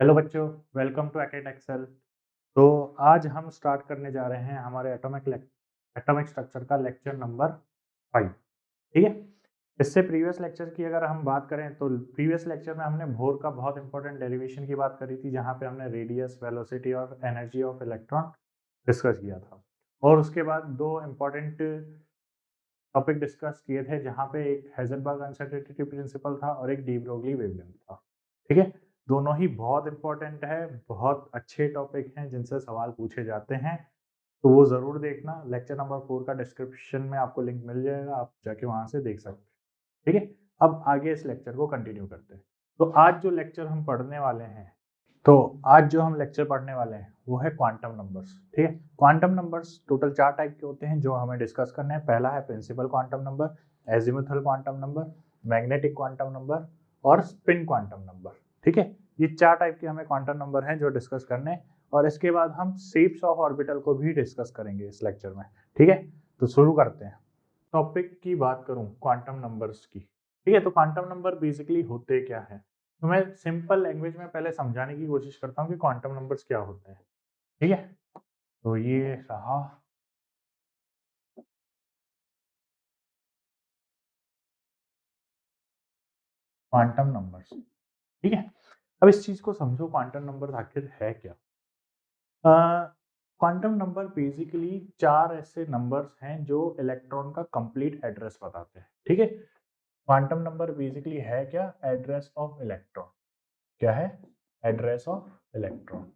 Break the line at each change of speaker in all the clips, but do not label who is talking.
Hello बच्चों, welcome to एकेट Excel. तो आज हम स्टार्ट करने जा रहे हैं हमारे एटॉमिक स्ट्रक्चर का लेक्चर नंबर 5। ठीक है। इससे प्रीवियस लेक्चर की अगर हम बात करें तो प्रीवियस लेक्चर में हमने बोर का बहुत इंपॉर्टेंट डेरिवेशन की बात करी थी, जहाँ पे हमने रेडियस, वेलोसिटी और एनर्जी ऑफ इलेक्ट्रॉन डिस्कस किया था। और उसके बाद दो इम्पॉर्टेंट टॉपिक डिस्कस किए थे, जहाँ पे एक हाइजेनबर्ग अनसर्टेनिटी प्रिंसिपल था और एक डी ब्रोगली वेवलेंथ था। ठीक है। दोनों ही बहुत इंपॉर्टेंट है, बहुत अच्छे टॉपिक हैं जिनसे सवाल पूछे जाते हैं, तो वो ज़रूर देखना। लेक्चर नंबर 4 का डिस्क्रिप्शन में आपको लिंक मिल जाएगा, आप जाके वहाँ से देख सकते हैं। ठीक है। अब आगे इस लेक्चर को कंटिन्यू करते हैं। तो आज जो लेक्चर हम पढ़ने वाले हैं तो आज जो हम लेक्चर पढ़ने वाले हैं वो है क्वांटम नंबर्स। ठीक है। क्वांटम नंबर्स टोटल 4 टाइप के होते हैं जो हमें डिस्कस करने हैं। पहला है principal quantum number, azimuthal quantum number, magnetic quantum number और स्पिन क्वांटम नंबर। ठीक है। ये 4 टाइप के हमें क्वांटम नंबर हैं जो डिस्कस करने हैं, और इसके बाद हम शेप्स ऑफ ऑर्बिटल को भी डिस्कस करेंगे इस लेक्चर में। ठीक है। तो शुरू करते हैं। टॉपिक की बात करूं क्वांटम नंबर्स की। ठीक है। तो क्वांटम नंबर बेसिकली होते क्या है, तो मैं सिंपल लैंग्वेज में पहले समझाने की कोशिश करता हूँ कि क्वांटम नंबर्स क्या होते हैं। ठीक है। तो ये रहा क्वांटम नंबर्स। ठीक है। अब इस चीज को समझो, क्वांटम नंबर आखिर है क्या। क्वांटम नंबर बेसिकली 4 ऐसे नंबर्स हैं जो इलेक्ट्रॉन का कंप्लीट एड्रेस बताते हैं। ठीक है। क्वांटम नंबर बेसिकली है क्या, एड्रेस ऑफ इलेक्ट्रॉन। क्या है, address of electron.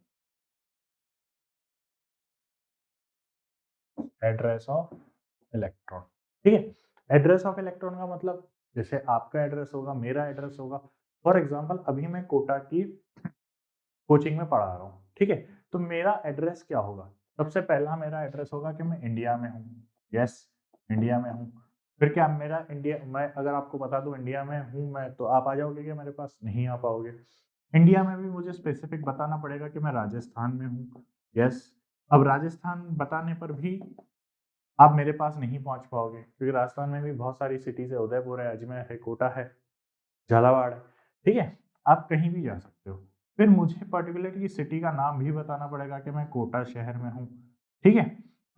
Address of electron. ठीक है। एड्रेस ऑफ इलेक्ट्रॉन का मतलब जैसे आपका एड्रेस होगा, मेरा एड्रेस होगा। फॉर एग्जांपल अभी मैं कोटा की कोचिंग में पढ़ा रहा हूँ। ठीक है। तो मेरा एड्रेस क्या होगा, सबसे पहला मेरा एड्रेस होगा कि मैं इंडिया में हूँ। यस, इंडिया में हूँ। फिर क्या मेरा इंडिया, मैं अगर आपको बता दूं इंडिया में हूँ मैं, तो आप आ जाओगे क्या मेरे पास, नहीं आ पाओगे। इंडिया में भी मुझे स्पेसिफिक बताना पड़ेगा कि मैं राजस्थान में हूँ। यस। अब राजस्थान बताने पर भी आप मेरे पास नहीं पहुंच पाओगे, क्योंकि राजस्थान में भी बहुत सारी सिटीज है, उदयपुर है, अजमेर है, कोटा है, झालावाड़ है। ठीक है। आप कहीं भी जा सकते हो। फिर मुझे पर्टिकुलरली सिटी का नाम भी बताना पड़ेगा कि मैं कोटा शहर में हूँ। ठीक है।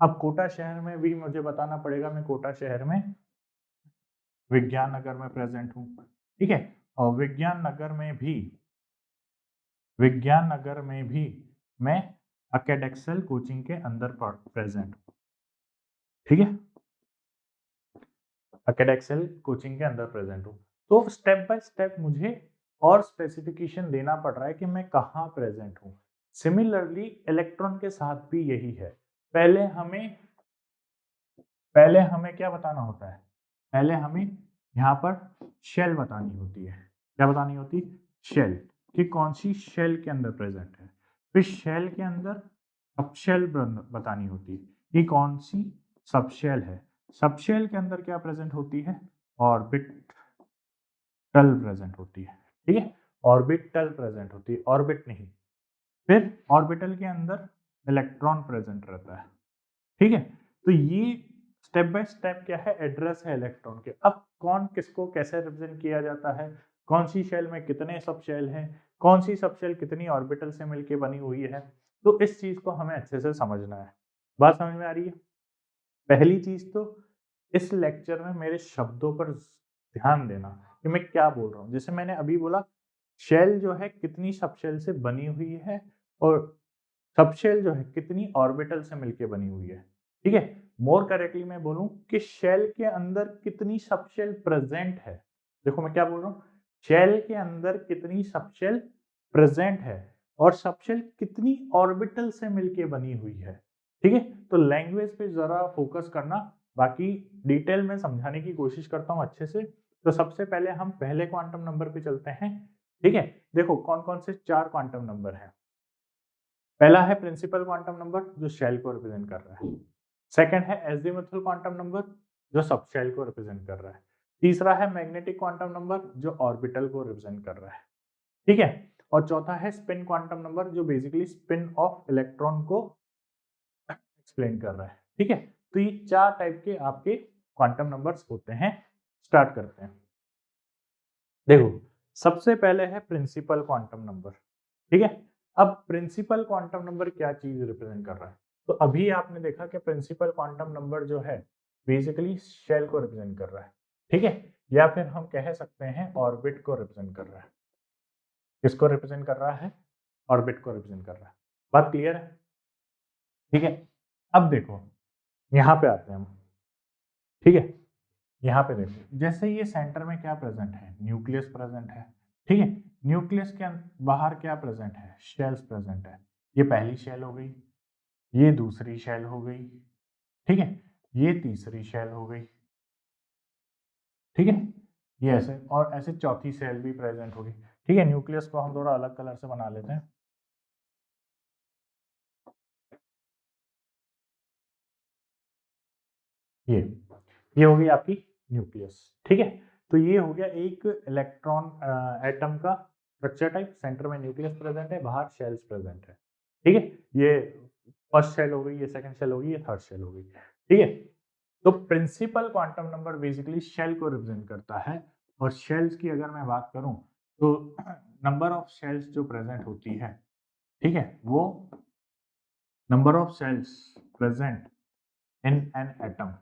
अब कोटा शहर में भी मुझे बताना पड़ेगा मैं कोटा शहर में विज्ञान नगर में प्रेजेंट हूँ। ठीक है। और विज्ञान नगर में भी मैं अकेडेक्सल कोचिंग के अंदर प्रेजेंट हूँ। ठीक है। अकेडेक्सल कोचिंग के अंदर प्रेजेंट हूँ। तो स्टेप बाय स्टेप मुझे और स्पेसिफिकेशन देना पड़ रहा है कि मैं कहाँ प्रेजेंट हूँ। सिमिलरली इलेक्ट्रॉन के साथ भी यही है। पहले हमें पहले हमें क्या बताना होता है, पहले हमें यहाँ पर शेल बतानी होती है। क्या बतानी होती है, शेल, कि कौन सी शेल के अंदर प्रेजेंट है। फिर शेल के अंदर सबशेल बतानी होती है कि कौन सी सबशेल है। सबशेल के अंदर क्या प्रेजेंट होती है, ऑर्बिटल प्रेजेंट होती है। ठीक है। ऑर्बिटल प्रेजेंट होती है, ऑर्बिट नहीं। फिर ऑर्बिटल के अंदर इलेक्ट्रॉन प्रेजेंट रहता है। ठीक है। तो ये स्टेप बाय स्टेप क्या है, एड्रेस है इलेक्ट्रॉन के। अब कौन किसको कैसे रिप्रेजेंट किया जाता है, कौन सी शेल में कितने सब शेल हैं, कौन सी सब शेल कितनी ऑर्बिटल से मिलके बनी हुई है, तो इस चीज को हमें अच्छे से समझना है। बात समझ में आ रही है। पहली चीज तो इस लेक्चर में मेरे शब्दों पर ध्यान देना कि मैं क्या बोल रहा हूँ। जैसे मैंने अभी बोला, शेल जो है कितनी सबशेल से बनी हुई है, और सबशेल जो है कितनी ऑर्बिटल से मिलके बनी हुई है। ठीक है। मोर करेक्टली मैं बोलूं कि शेल के अंदर कितनी सबशेल प्रेजेंट है। देखो मैं क्या बोल रहा हूँ, शेल के अंदर कितनी सबशेल प्रेजेंट है और सबशेल कितनी ऑर्बिटल से मिलके बनी हुई है। ठीक है। तो लैंग्वेज पे जरा फोकस करना, बाकी डिटेल में समझाने की कोशिश करता हूँ अच्छे से। तो सबसे पहले हम पहले क्वांटम नंबर पे चलते हैं। ठीक है। देखो कौन कौन से 4 क्वांटम नंबर हैं। पहला है प्रिंसिपल क्वांटम नंबर जो शेल को रिप्रेजेंट कर रहा है। सेकंड है एजीमुथल क्वांटम नंबर जो सब शेल को रिप्रेजेंट कर रहा है। तीसरा है मैग्नेटिक क्वांटम नंबर जो ऑर्बिटल को रिप्रेजेंट कर रहा है। ठीक है। और चौथा है स्पिन क्वांटम नंबर जो बेसिकली स्पिन ऑफ इलेक्ट्रॉन को एक्सप्लेन कर रहा है। ठीक है। तो ये 4 टाइप के आपके क्वांटम नंबर्स होते हैं। स्टार्ट करते हैं। देखो सबसे पहले है प्रिंसिपल क्वांटम नंबर। ठीक है। अब प्रिंसिपल क्वांटम नंबर क्या चीज रिप्रेजेंट कर रहा है? तो अभी आपने देखा कि प्रिंसिपल क्वांटम नंबर जो है बेसिकली शेल को रिप्रेजेंट कर रहा है, ठीक है, या फिर हम कह सकते हैं ऑर्बिट को रिप्रेजेंट कर रहा है। किसको रिप्रेजेंट कर रहा है? ऑर्बिट को रिप्रेजेंट कर रहा है। बात क्लियर है? ठीक है। अब देखो, यहाँ पे आते हैं हम, ठीक है। यहाँ पे देखो, जैसे ये सेंटर में क्या प्रेजेंट है? न्यूक्लियस प्रेजेंट है, ठीक है। न्यूक्लियस के बाहर क्या प्रेजेंट है? शेल्स प्रेजेंट है। ये पहली शेल हो गई, ये दूसरी शेल हो गई, ठीक है, ये तीसरी शेल हो गई, ठीक है, ये ऐसे और ऐसे चौथी शेल भी प्रेजेंट होगी, ठीक है। न्यूक्लियस को हम थोड़ा अलग कलर से बना लेते हैं। ये ये हो गई आपकी न्यूक्लियस, ठीक है। तो ये हो गया एक इलेक्ट्रॉन एटम का स्ट्रक्चर टाइप। सेंटर में न्यूक्लियस प्रेजेंट है, बाहर शेल्स प्रेजेंट है, ठीक है। ये फर्स्ट शेल हो गई, ये सेकंड शेल हो गई, ये थर्ड शेल हो गई, ठीक है। तो principal quantum number basically shell को रिप्रेजेंट करता है। और शेल्स की अगर मैं बात करूं तो नंबर ऑफ शेल्स जो प्रेजेंट होती है, ठीक है, वो number of shells present in an atom,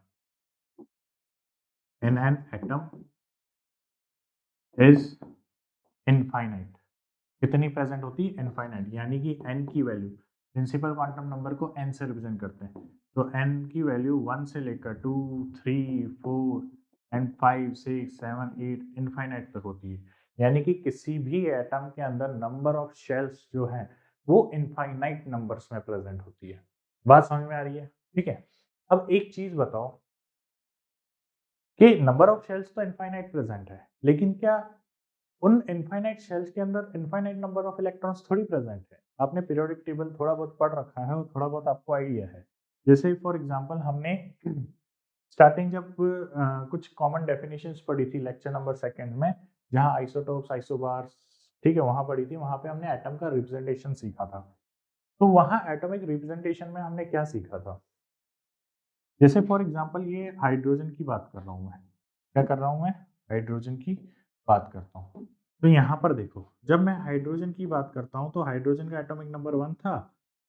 in an atom is infinite. कितनी प्रेजेंट होती है? इनफाइनाइट, यानी कि n की वैल्यू, प्रिंसिपल क्वांटम नंबर को n से रिप्रेजेंट करते हैं, तो n की वैल्यू 1 से लेकर 2, 3, 4 एंड 5, 6, 7, 8 इनफाइनाइट तक होती है। यानी कि किसी भी एटम के अंदर नंबर ऑफ शेल्स जो है वो इनफाइनाइट नंबर्स में प्रेजेंट होती है। बात समझ में आ रही है? ठीक है। अब एक चीज बताओ कि नंबर ऑफ शेल्स तो इनफाइनाइट प्रेजेंट है, लेकिन क्या उन इनफाइनाइट शेल्स के अंदर इनफाइनाइट नंबर ऑफ इलेक्ट्रॉन्स थोड़ी प्रेजेंट है? आपने पीरियोडिक टेबल थोड़ा बहुत पढ़ रखा है और थोड़ा बहुत आपको आइडिया है। जैसे फॉर एग्जांपल हमने स्टार्टिंग जब कुछ कॉमन डेफिनेशंस पढ़ी थी लेक्चर नंबर सेकंड में, जहां आइसोटोप्स, आइसोबार्स, ठीक है, वहां पढ़ी थी, वहां पे हमने एटम का रिप्रेजेंटेशन सीखा था। तो वहां एटॉमिक रिप्रेजेंटेशन में हमने क्या सीखा था? जैसे फॉर एग्जांपल ये हाइड्रोजन की बात कर रहा हूँ मैं, क्या कर रहा हूँ मैं? हाइड्रोजन की बात करता हूँ। तो यहाँ पर देखो, जब मैं हाइड्रोजन की बात करता हूँ तो हाइड्रोजन का एटॉमिक नंबर 1 था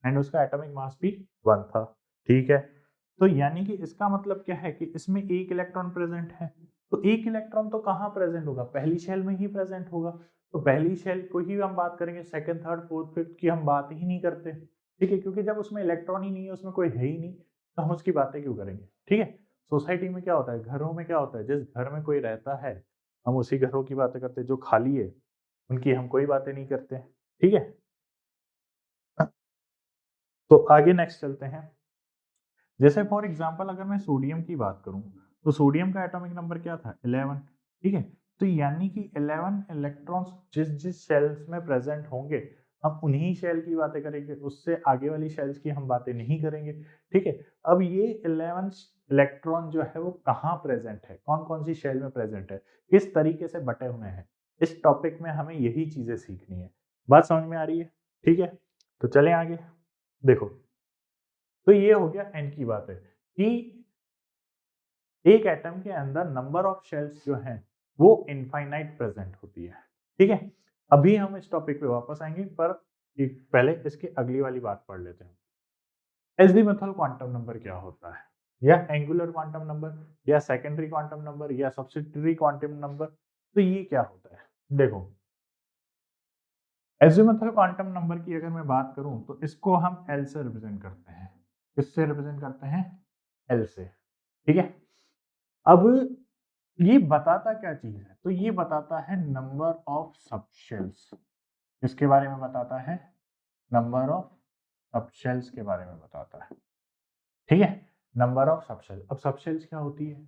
एंड उसका एटॉमिक मास भी 1 था, ठीक है। तो यानी कि इसका मतलब क्या है कि इसमें एक इलेक्ट्रॉन प्रेजेंट है। तो एक इलेक्ट्रॉन तो कहाँ प्रेजेंट होगा? पहली शेल में ही प्रेजेंट होगा। तो पहली शेल को ही हम बात करेंगे, सेकंड, थर्ड, फोर्थ, फिफ्थ की हम बात ही नहीं करते, ठीक है, क्योंकि जब उसमें इलेक्ट्रॉन ही नहीं है, उसमें कोई है ही नहीं, तो हम उसकी बातें क्यों करेंगे? ठीक है। सोसाइटी में क्या होता है, घरों में क्या होता है, जिस घर में कोई रहता है हम उसी घरों की बातें करते हैं, जो खाली है उनकी हम कोई बातें नहीं करते, ठीक है। तो आगे नेक्स्ट चलते हैं। जैसे फॉर एग्जांपल अगर मैं सोडियम की बात करूं तो सोडियम का एटॉमिक नंबर क्या था? 11, ठीक है। तो यानी कि 11 इलेक्ट्रॉन्स जिस जिस शेल्स में प्रेजेंट होंगे हम उन्हीं शेल की बातें करेंगे, उससे आगे वाली शेल्स की हम बातें नहीं करेंगे, ठीक है। अब ये 11 इलेक्ट्रॉन जो है वो कहाँ प्रेजेंट है, कौन कौन सी शेल में प्रेजेंट है, किस तरीके से बटे हुए हैं, इस टॉपिक में हमें यही चीजें सीखनी है। बात समझ में आ रही है? ठीक है। तो चलें आगे। देखो, तो ये हो गया एन की बात है कि एक एटम के अंदर नंबर ऑफ शेल्स जो हैं वो इनफाइनाइट प्रेजेंट होती है, ठीक है। अभी हम इस टॉपिक पे वापस आएंगे, पर एक पहले इसकी अगली वाली बात पढ़ लेते हैं। एजीमुथल क्वांटम नंबर क्या होता है, या एंगुलर क्वांटम नंबर, या सेकेंडरी क्वांटम नंबर, या सब्सिडियरी क्वांटम नंबर, तो ये क्या होता है? देखो, एजीमुथल क्वांटम नंबर की अगर मैं बात करूं तो इसको हम एल से रिप्रेजेंट करते हैं। किससे रिप्रेजेंट करते हैं? एल से, ठीक है। अब ये बताता क्या चीज है? तो ये बताता है नंबर ऑफ सबशेल्स। किसके बारे में बताता है? नंबर ऑफ सबशेल्स के बारे में बताता है, ठीक है। Number of subshell. अब सबशेल्स क्या होती है?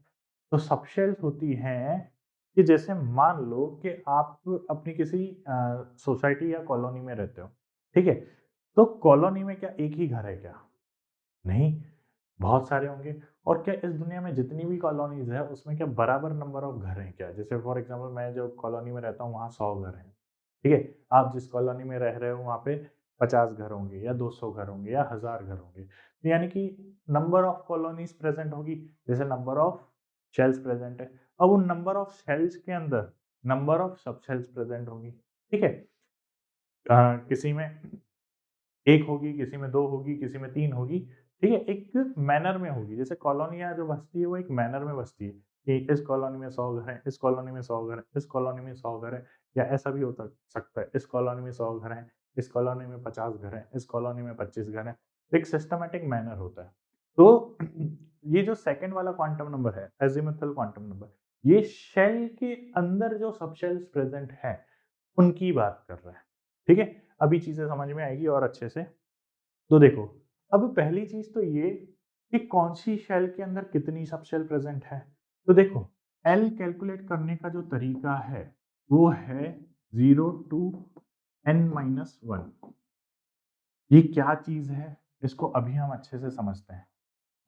तो सबशेल्स होती हैं कि जैसे मान लो कि आप अपनी किसी सोसाइटी या कॉलोनी में रहते हो, ठीक है। तो कॉलोनी में क्या एक ही घर है क्या? नहीं, बहुत सारे होंगे। और क्या इस दुनिया में जितनी भी कॉलोनीज है उसमें क्या बराबर नंबर ऑफ घर हैं क्या? जैसे फॉर एग्जांपल मैं जो कॉलोनी में रहता हूँ वहाँ 100 घर हैं, ठीक है। आप जिस कॉलोनी में रह रहे हो वहाँ पे 50 घर होंगे, या 200 घर होंगे, या 1000 घर होंगे। तो यानी कि नंबर ऑफ कॉलोनीज प्रेजेंट होगी, जैसे नंबर ऑफ शेल्स प्रेजेंट है। अब उन नंबर ऑफ शेल्स के अंदर नंबर ऑफ सब शेल्स प्रेजेंट होंगी, ठीक है। किसी में एक होगी, किसी में दो होगी, किसी में तीन होगी, ठीक है, एक मैनर में होगी। जैसे कॉलोनियां जो बसती है वो एक मैनर में बसती है कि इस कॉलोनी में 100 घर हैं, इस कॉलोनी में 100 घर हैं, इस कॉलोनी में 100 घर हैं, या ऐसा भी होता सकता है इस कॉलोनी में 100 घर हैं, इस कॉलोनी में 50 घर हैं, इस कॉलोनी में 25 घर हैं। एक सिस्टमेटिक मैनर होता है। तो ये जो सेकंड वाला क्वांटम नंबर है, एजीमुथल क्वांटम नंबर, ये शेल के अंदर जो सब शेल्स प्रेजेंट हैं उनकी बात कर रहा है। ठीक है, अभी चीजें समझ में आएगी और अच्छे से। तो देखो, अब पहली चीज तो ये कि कौन सी शेल के अंदर कितनी सब शेल प्रेजेंट है। तो देखो, एल कैलकुलेट करने का जो तरीका है वो है 0 टू n-1। ये क्या चीज है, इसको अभी हम अच्छे से समझते हैं।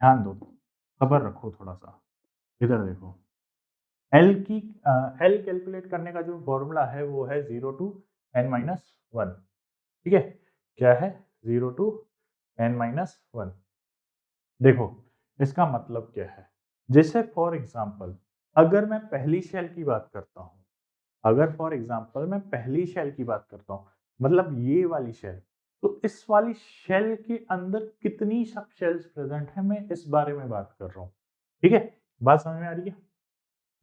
ध्यान दो, सब्र रखो थोड़ा सा। इधर देखो, एल की एल कैलकुलेट करने का जो फॉर्मूला है वो है 0 टू n-1। ठीक है, क्या है, 0 टू n-1। देखो, इसका मतलब क्या है। जैसे फॉर एग्जांपल, अगर मैं पहली शेल की बात करता हूँ, अगर फॉर एग्जांपल मैं पहली शेल की बात करता हूँ, मतलब ये वाली शेल, तो इस वाली शेल के अंदर कितनी सब शेल्स प्रेजेंट है मैं इस बारे में बात कर रहा हूँ। ठीक है, बात समझ में आ रही है।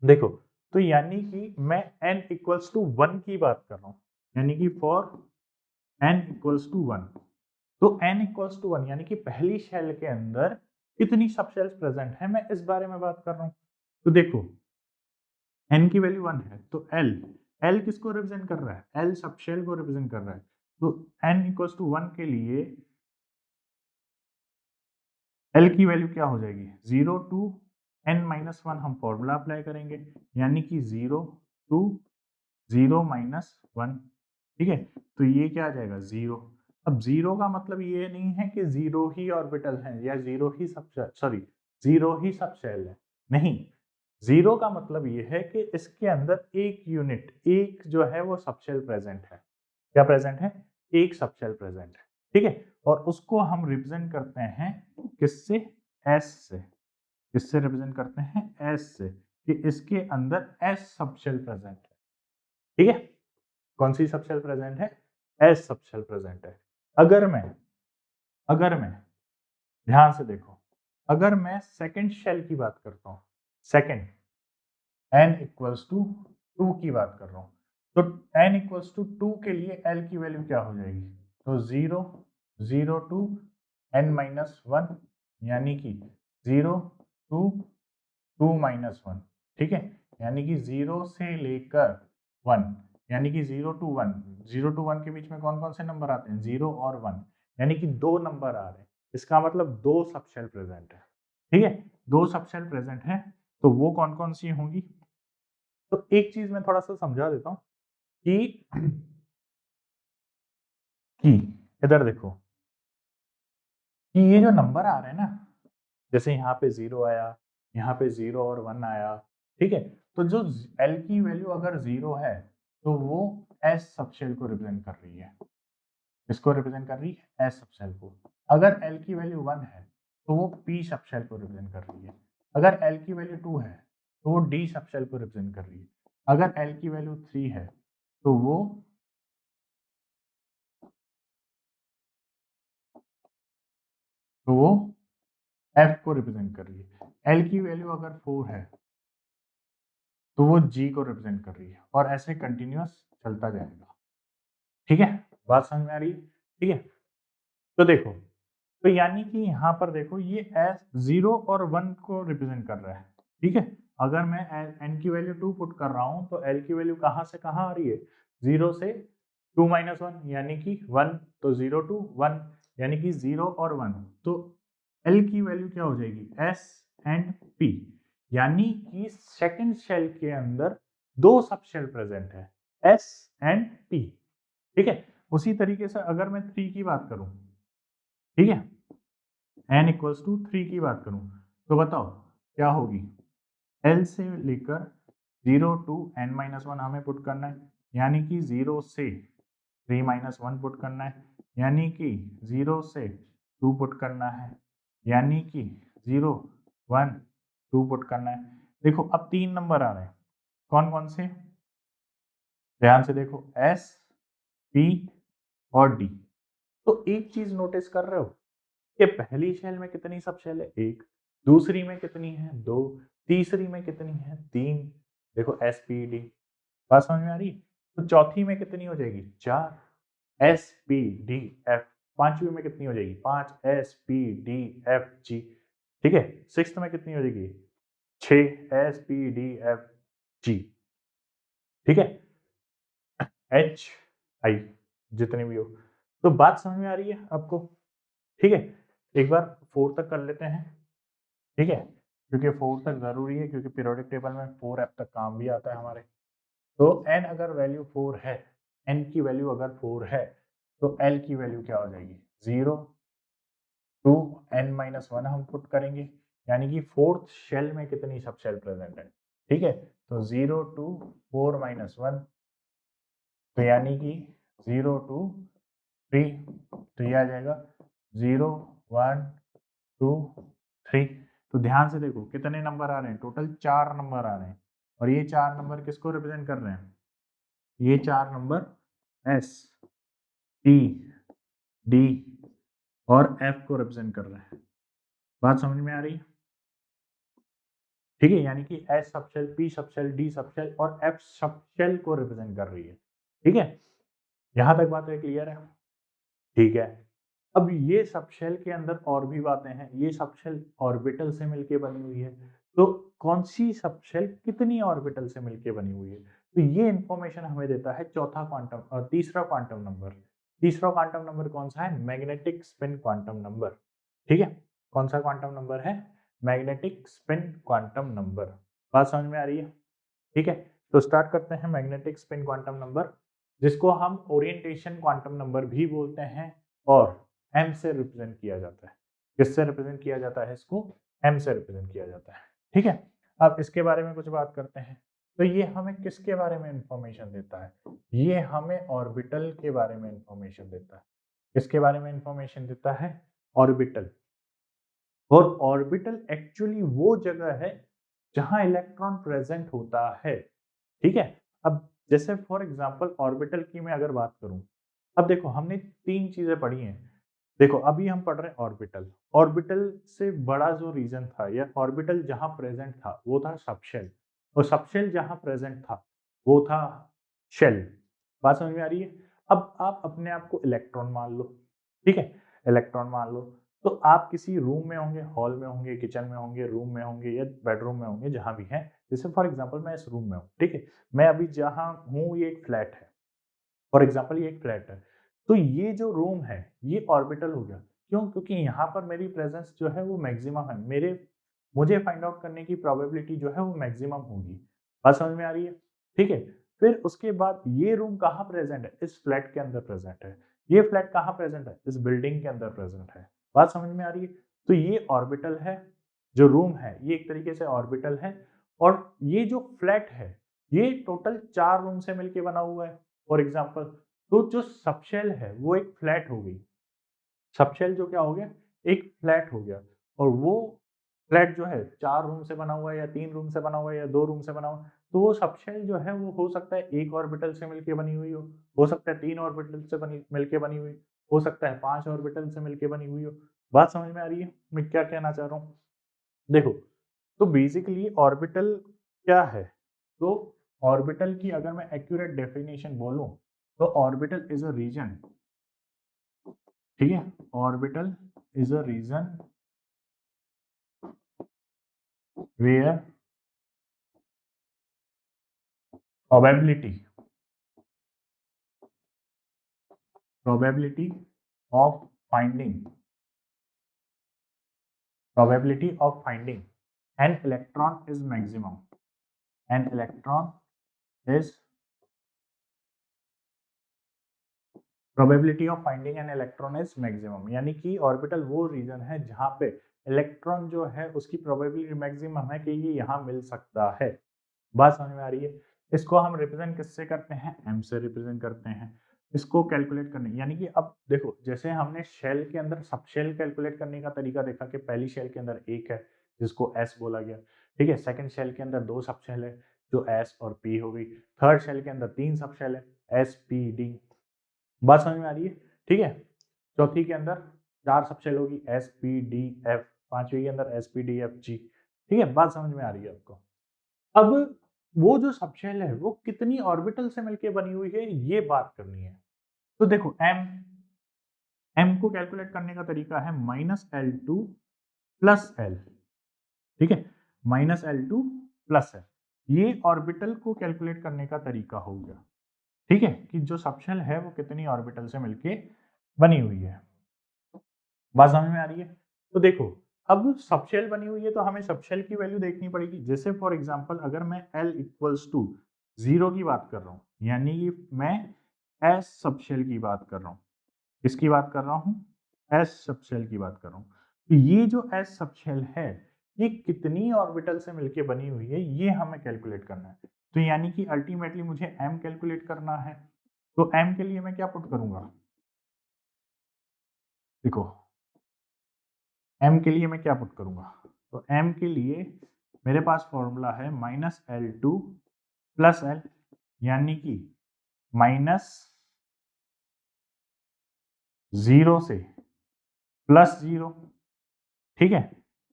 देखो, तो यानी कि मैं n इक्वल्स टू 1 की बात कर रहा हूँ, यानी कि फॉर n इक्वल्स टू 1, तो n इक्वल्स टू 1 यानी कि पहली शेल के अंदर कितनी सब शेल्स प्रेजेंट है मैं इस बारे में बात कर रहा हूँ। तो देखो, n की वैल्यू 1 है तो l किसको रिप्रेजेंट कर रहा है, l सब शेल को रिप्रेजेंट कर रहा है। तो n इक्वल्स टू 1 के लिए l की वैल्यू क्या हो जाएगी, 0 टू n-1 हम फॉर्मूला अप्लाई करेंगे, यानी कि 0 टू 0-1। ठीक है, तो ये क्या आ जाएगा, 0। अब 0 का मतलब ये नहीं है कि 0 ही ऑर्बिटल है या 0 ही सब, सॉरी, 0 ही सब शेल है, नहीं। 0 का मतलब ये है कि इसके अंदर एक यूनिट, एक जो है वो सब शेल प्रेजेंट है। क्या प्रेजेंट है, एक सब शेल प्रेजेंट है। ठीक है, और उसको हम रिप्रेजेंट करते हैं किससे, एस से। किससे रिप्रेजेंट करते हैं, एस से, कि इसके अंदर एस सब शेल प्रेजेंट है। ठीक है, कौन सी सब शेल प्रेजेंट है, एस सब शेल प्रेजेंट है। अगर मैं ध्यान से देखो, अगर मैं सेकंड शेल की बात करता हूं, सेकंड n इक्वल्स टू 2 की बात कर रहा हूं, तो n इक्वल्स टू 2 के लिए l की वैल्यू क्या हो जाएगी, तो 0 टू n-1, यानी कि 0 टू 2-1। ठीक है, यानी कि 0 से लेकर 1, यानी कि 0 टू 1, 0 टू 1 के बीच में कौन कौन से नंबर आते हैं, 0 और 1, यानी कि दो नंबर आ रहे हैं। इसका मतलब दो सब शेल प्रेजेंट है। ठीक है, दो सब शेल प्रेजेंट है, तो वो कौन कौन सी होंगी। तो एक चीज मैं थोड़ा सा समझा देता हूं कि कि इधर देखो, कि ये जो नंबर आ रहे हैं ना, जैसे यहाँ पे 0 आया, यहाँ पे 0 और 1 आया। ठीक है, तो जो l की वैल्यू अगर 0 है तो वो s सब शेल को रिप्रेजेंट कर रही है। इसको रिप्रेजेंट कर रही है s सब शेल को। अगर l की वैल्यू 1 है तो वो p सब शेल को रिप्रेजेंट कर रही है। अगर l की वैल्यू 2 है तो वो d सब शेल को रिप्रेजेंट कर रही है। अगर l की वैल्यू 3 है तो वो f को रिप्रेजेंट कर रही है। l की वैल्यू अगर 4 है तो वो g को रिप्रेजेंट कर रही है, और ऐसे कंटिन्यूअस चलता जाएगा। ठीक है, बात समझ में आ रही है। ठीक है, तो देखो, तो यानी कि यहाँ पर देखो, ये एस 0 और 1 को रिप्रेजेंट कर रहा है। ठीक है, अगर मैं n की वैल्यू 2 पुट कर रहा हूँ तो l की वैल्यू कहाँ से कहाँ आ रही है, 0 से 2-1 यानी कि 1, तो 0 टू 1 यानी कि 0 और 1, तो l की वैल्यू क्या हो जाएगी, s एंड p, यानी कि सेकंड शेल के अंदर दो सब शेल प्रेजेंट है, s एंड p। ठीक है, उसी तरीके से अगर मैं 3 की बात करूं, ठीक है, n इक्वल्स टू 3 की बात करूं, तो बताओ क्या होगी, l से लेकर 0 टू n-1 हमें पुट करना है, यानी कि 0 से 3-1 पुट करना है, यानी कि 0 से 2 पुट करना है, यानी कि 0 1 2 पुट करना है। देखो, अब तीन नंबर आ रहे हैं, कौन कौन से, ध्यान से देखो, s p और डी। तो एक चीज नोटिस कर रहे हो कि पहली शेल में कितनी सब शेल है, एक, दूसरी में कितनी है, दो, तीसरी में कितनी है, तीन। देखो एस पी डी, बात समझ में आ रही? तो चौथी में कितनी हो जाएगी, चार, एस पी डी एफ। पांचवी में कितनी हो जाएगी, पांच, S P D F G. ठीक है, सिक्स्थ में कितनी हो जाएगी, छह, S P D F G. ठीक है, एच आई, जितनी भी हो। तो बात समझ में आ रही है आपको? ठीक है, एक बार फोर तक कर लेते हैं। ठीक है, क्योंकि फोर तक जरूरी है, क्योंकि पीरियोडिक टेबल में फोर एफ तक काम भी आता है हमारे। तो एन अगर वैल्यू फोर है, एन की वैल्यू अगर फोर है, तो एल की वैल्यू क्या हो जाएगी, zero to n minus one हम पुट करेंगे। यानी कि फोर्थ शेल में कितनी सब शेल प्रेजेंट है। ठीक है, तो zero to four minus one, तो यानी कि जीरो टू थ्री, तो ये आ जाएगा जीरो वन टू थ्री। तो ध्यान से देखो कितने नंबर आ रहे हैं, टोटल चार नंबर आ रहे हैं। और ये चार नंबर किसको रिप्रेजेंट कर रहे हैं, ये चार नंबर एस, टी, डी और एफ को रिप्रेजेंट कर रहे हैं। बात समझ में आ रही है? ठीक है, यानी कि S subshell, P subshell, D subshell और एफ सबशेल को रिप्रेजेंट कर रही है। ठीक है, यहां तक बात है, क्लियर है? ठीक है, अब ये सबशेल के अंदर और भी बातें हैं। ये सबशेल ऑर्बिटल से मिलके बनी हुई है। तो कौन सी सबशेल कितनी ऑर्बिटल से मिलके बनी हुई है, तो ये इंफॉर्मेशन हमें देता है चौथा क्वांटम और तीसरा क्वांटम नंबर। तीसरा क्वांटम नंबर कौन सा है, मैग्नेटिक स्पिन क्वांटम नंबर। ठीक है, कौन सा क्वांटम नंबर है, मैग्नेटिक स्पिन क्वांटम नंबर। बात समझ में आ रही है? ठीक है, तो स्टार्ट करते हैं मैग्नेटिक स्पिन क्वांटम नंबर, जिसको हम ओरिएंटेशन क्वांटम नंबर भी बोलते हैं और एम से रिप्रेजेंट किया जाता है। किससे रिप्रेजेंट किया जाता है इसको, एम से रिप्रेजेंट किया जाता है। ठीक है, अब इसके बारे में कुछ बात करते हैं। तो ये हमें किसके बारे में इंफॉर्मेशन देता है, ये हमें ऑर्बिटल के बारे में इंफॉर्मेशन देता है। किसके बारे में इंफॉर्मेशन देता है, ऑर्बिटल। और ऑर्बिटल एक्चुअली वो जगह है जहां इलेक्ट्रॉन प्रेजेंट होता है। ठीक है, अब जैसे फॉर एग्जांपल ऑर्बिटल की मैं अगर बात करूं, अब देखो हमने तीन चीजें पढ़ी हैं। देखो अभी हम पढ़ रहे हैं ऑर्बिटल। ऑर्बिटल से बड़ा जो रीजन था, या ऑर्बिटल जहां प्रेजेंट था वो था सबशेल, और सबशेल जहां प्रेजेंट था वो था शेल। बात समझ में आ रही है? अब आप अपने आप को इलेक्ट्रॉन मान लो। ठीक है, इलेक्ट्रॉन मान लो। तो आप किसी रूम में होंगे, हॉल में होंगे, किचन में होंगे, रूम में होंगे या बेडरूम में होंगे, जहां भी हैं। जैसे फॉर एग्जांपल मैं इस रूम में हूँ। ठीक है, मैं अभी जहां हूँ ये एक फ्लैट है। फॉर एग्जांपल ये एक फ्लैट है। तो ये जो रूम है ये ऑर्बिटल हो गया। क्यों? क्योंकि यहाँ पर मेरी प्रेजेंस जो है वो मैक्सिमम है। मेरे मुझे फाइंड आउट करने की प्रोबेबिलिटी जो है वो मैक्सिमम होगी। बात समझ में आ रही है? ठीक है, फिर उसके बाद ये रूम कहाँ प्रेजेंट है, इस फ्लैट के अंदर प्रेजेंट है। ये फ्लैट कहाँ प्रेजेंट है, इस बिल्डिंग के अंदर प्रेजेंट है। बात समझ में आ रही है? तो ये ऑर्बिटल है, जो रूम है ये एक तरीके से ऑर्बिटल है। और ये जो फ्लैट है ये टोटल चार रूम से मिलके बना हुआ है। फॉर एग्जाम्पल, तो जो सबशेल है वो एक फ्लैट हो गई। सबशेल जो क्या हो गया, एक फ्लैट हो गया। और वो फ्लैट जो है चार रूम से बना हुआ है, या तीन रूम से बना हुआ है, या दो रूम से बना हुआ है। तो वो सबशेल जो है वो हो सकता है एक ऑर्बिटल से मिलके बनी हुई हो सकता है तीन ऑर्बिटल से मिलके बनी हुई, हो सकता है पांच ऑर्बिटल से मिलके बनी हुई हो। बात समझ में आ रही है मैं क्या कहना चाह रहा हूँ? देखो, तो बेसिकली ऑर्बिटल क्या है, तो ऑर्बिटल की अगर मैं एक्यूरेट डेफिनेशन बोलूं, तो ऑर्बिटल इज अ रीजन। ठीक है, orbital is a region where probability probability of finding probability of finding an electron is maximum. An electron is probability of finding an electron is maximum। यानी कि orbital वो reason है जहां पे electron जो है उसकी प्रोबेबिलिटी मैक्सिमम है कि ये यहाँ मिल सकता है। बात समझ में आ रही है? इसको हम रिप्रेजेंट किससे करते हैं, एम से रिप्रेजेंट करते हैं। इसको कैलकुलेट करने, यानी कि अब देखो जैसे हमने शेल के अंदर सब शेल कैलकुलेट करने का तरीका देखा कि पहली शेल के अंदर एक है जिसको एस बोला गया। ठीक है, सेकंड शेल के अंदर दो सब शेल है जो एस और पी हो गई। थर्ड शेल के अंदर तीन सब शेल है, एस पी डी। बात समझ में आ रही है? ठीक है, चौथी के अंदर 4 सबशेल होगी, एस पी डी एफ, पांचवी के अंदर S P D F G. ठीक है, बात समझ में आ रही है आपको? अब वो जो सबशेल है वो कितनी ऑर्बिटल से मिलके बनी हुई है, ये बात करनी है। तो देखो एम को कैलकुलेट करने का तरीका है -L2 प्लस एल। ठीक है, -L2 प्लस एल, ये ऑर्बिटल को कैलकुलेट करने का तरीका हो गया। ठीक है, कि जो सबशेल है वो कितनी ऑर्बिटल से मिलके बनी हुई है। बात समझ में आ रही है? तो देखो, अब सबशेल बनी हुई है तो हमें सबशेल की वैल्यू देखनी पड़ेगी। जैसे फॉर एग्जांपल अगर मैं L इक्वल्स टू 0 की बात कर रहा हूँ, यानी कि मैं S सबशेल की बात कर रहा हूँ। किसकी बात कर रहा हूँ? S सबशेल की बात कर रहा हूँ। तो ये जो S सबशेल है, ये कितनी ऑर्बिटल से मिलके बनी हुई है, ये हमें कैलकुलेट करना है। तो यानी कि अल्टीमेटली मुझे M कैलकुलेट करना है। तो M के लिए मैं क्या पुट करूंगा? देखो, M के लिए मैं क्या पुट करूंगा? तो M के लिए मेरे पास फॉर्मूला है -L2 प्लस एल, यानी कि -0 से +0। ठीक है,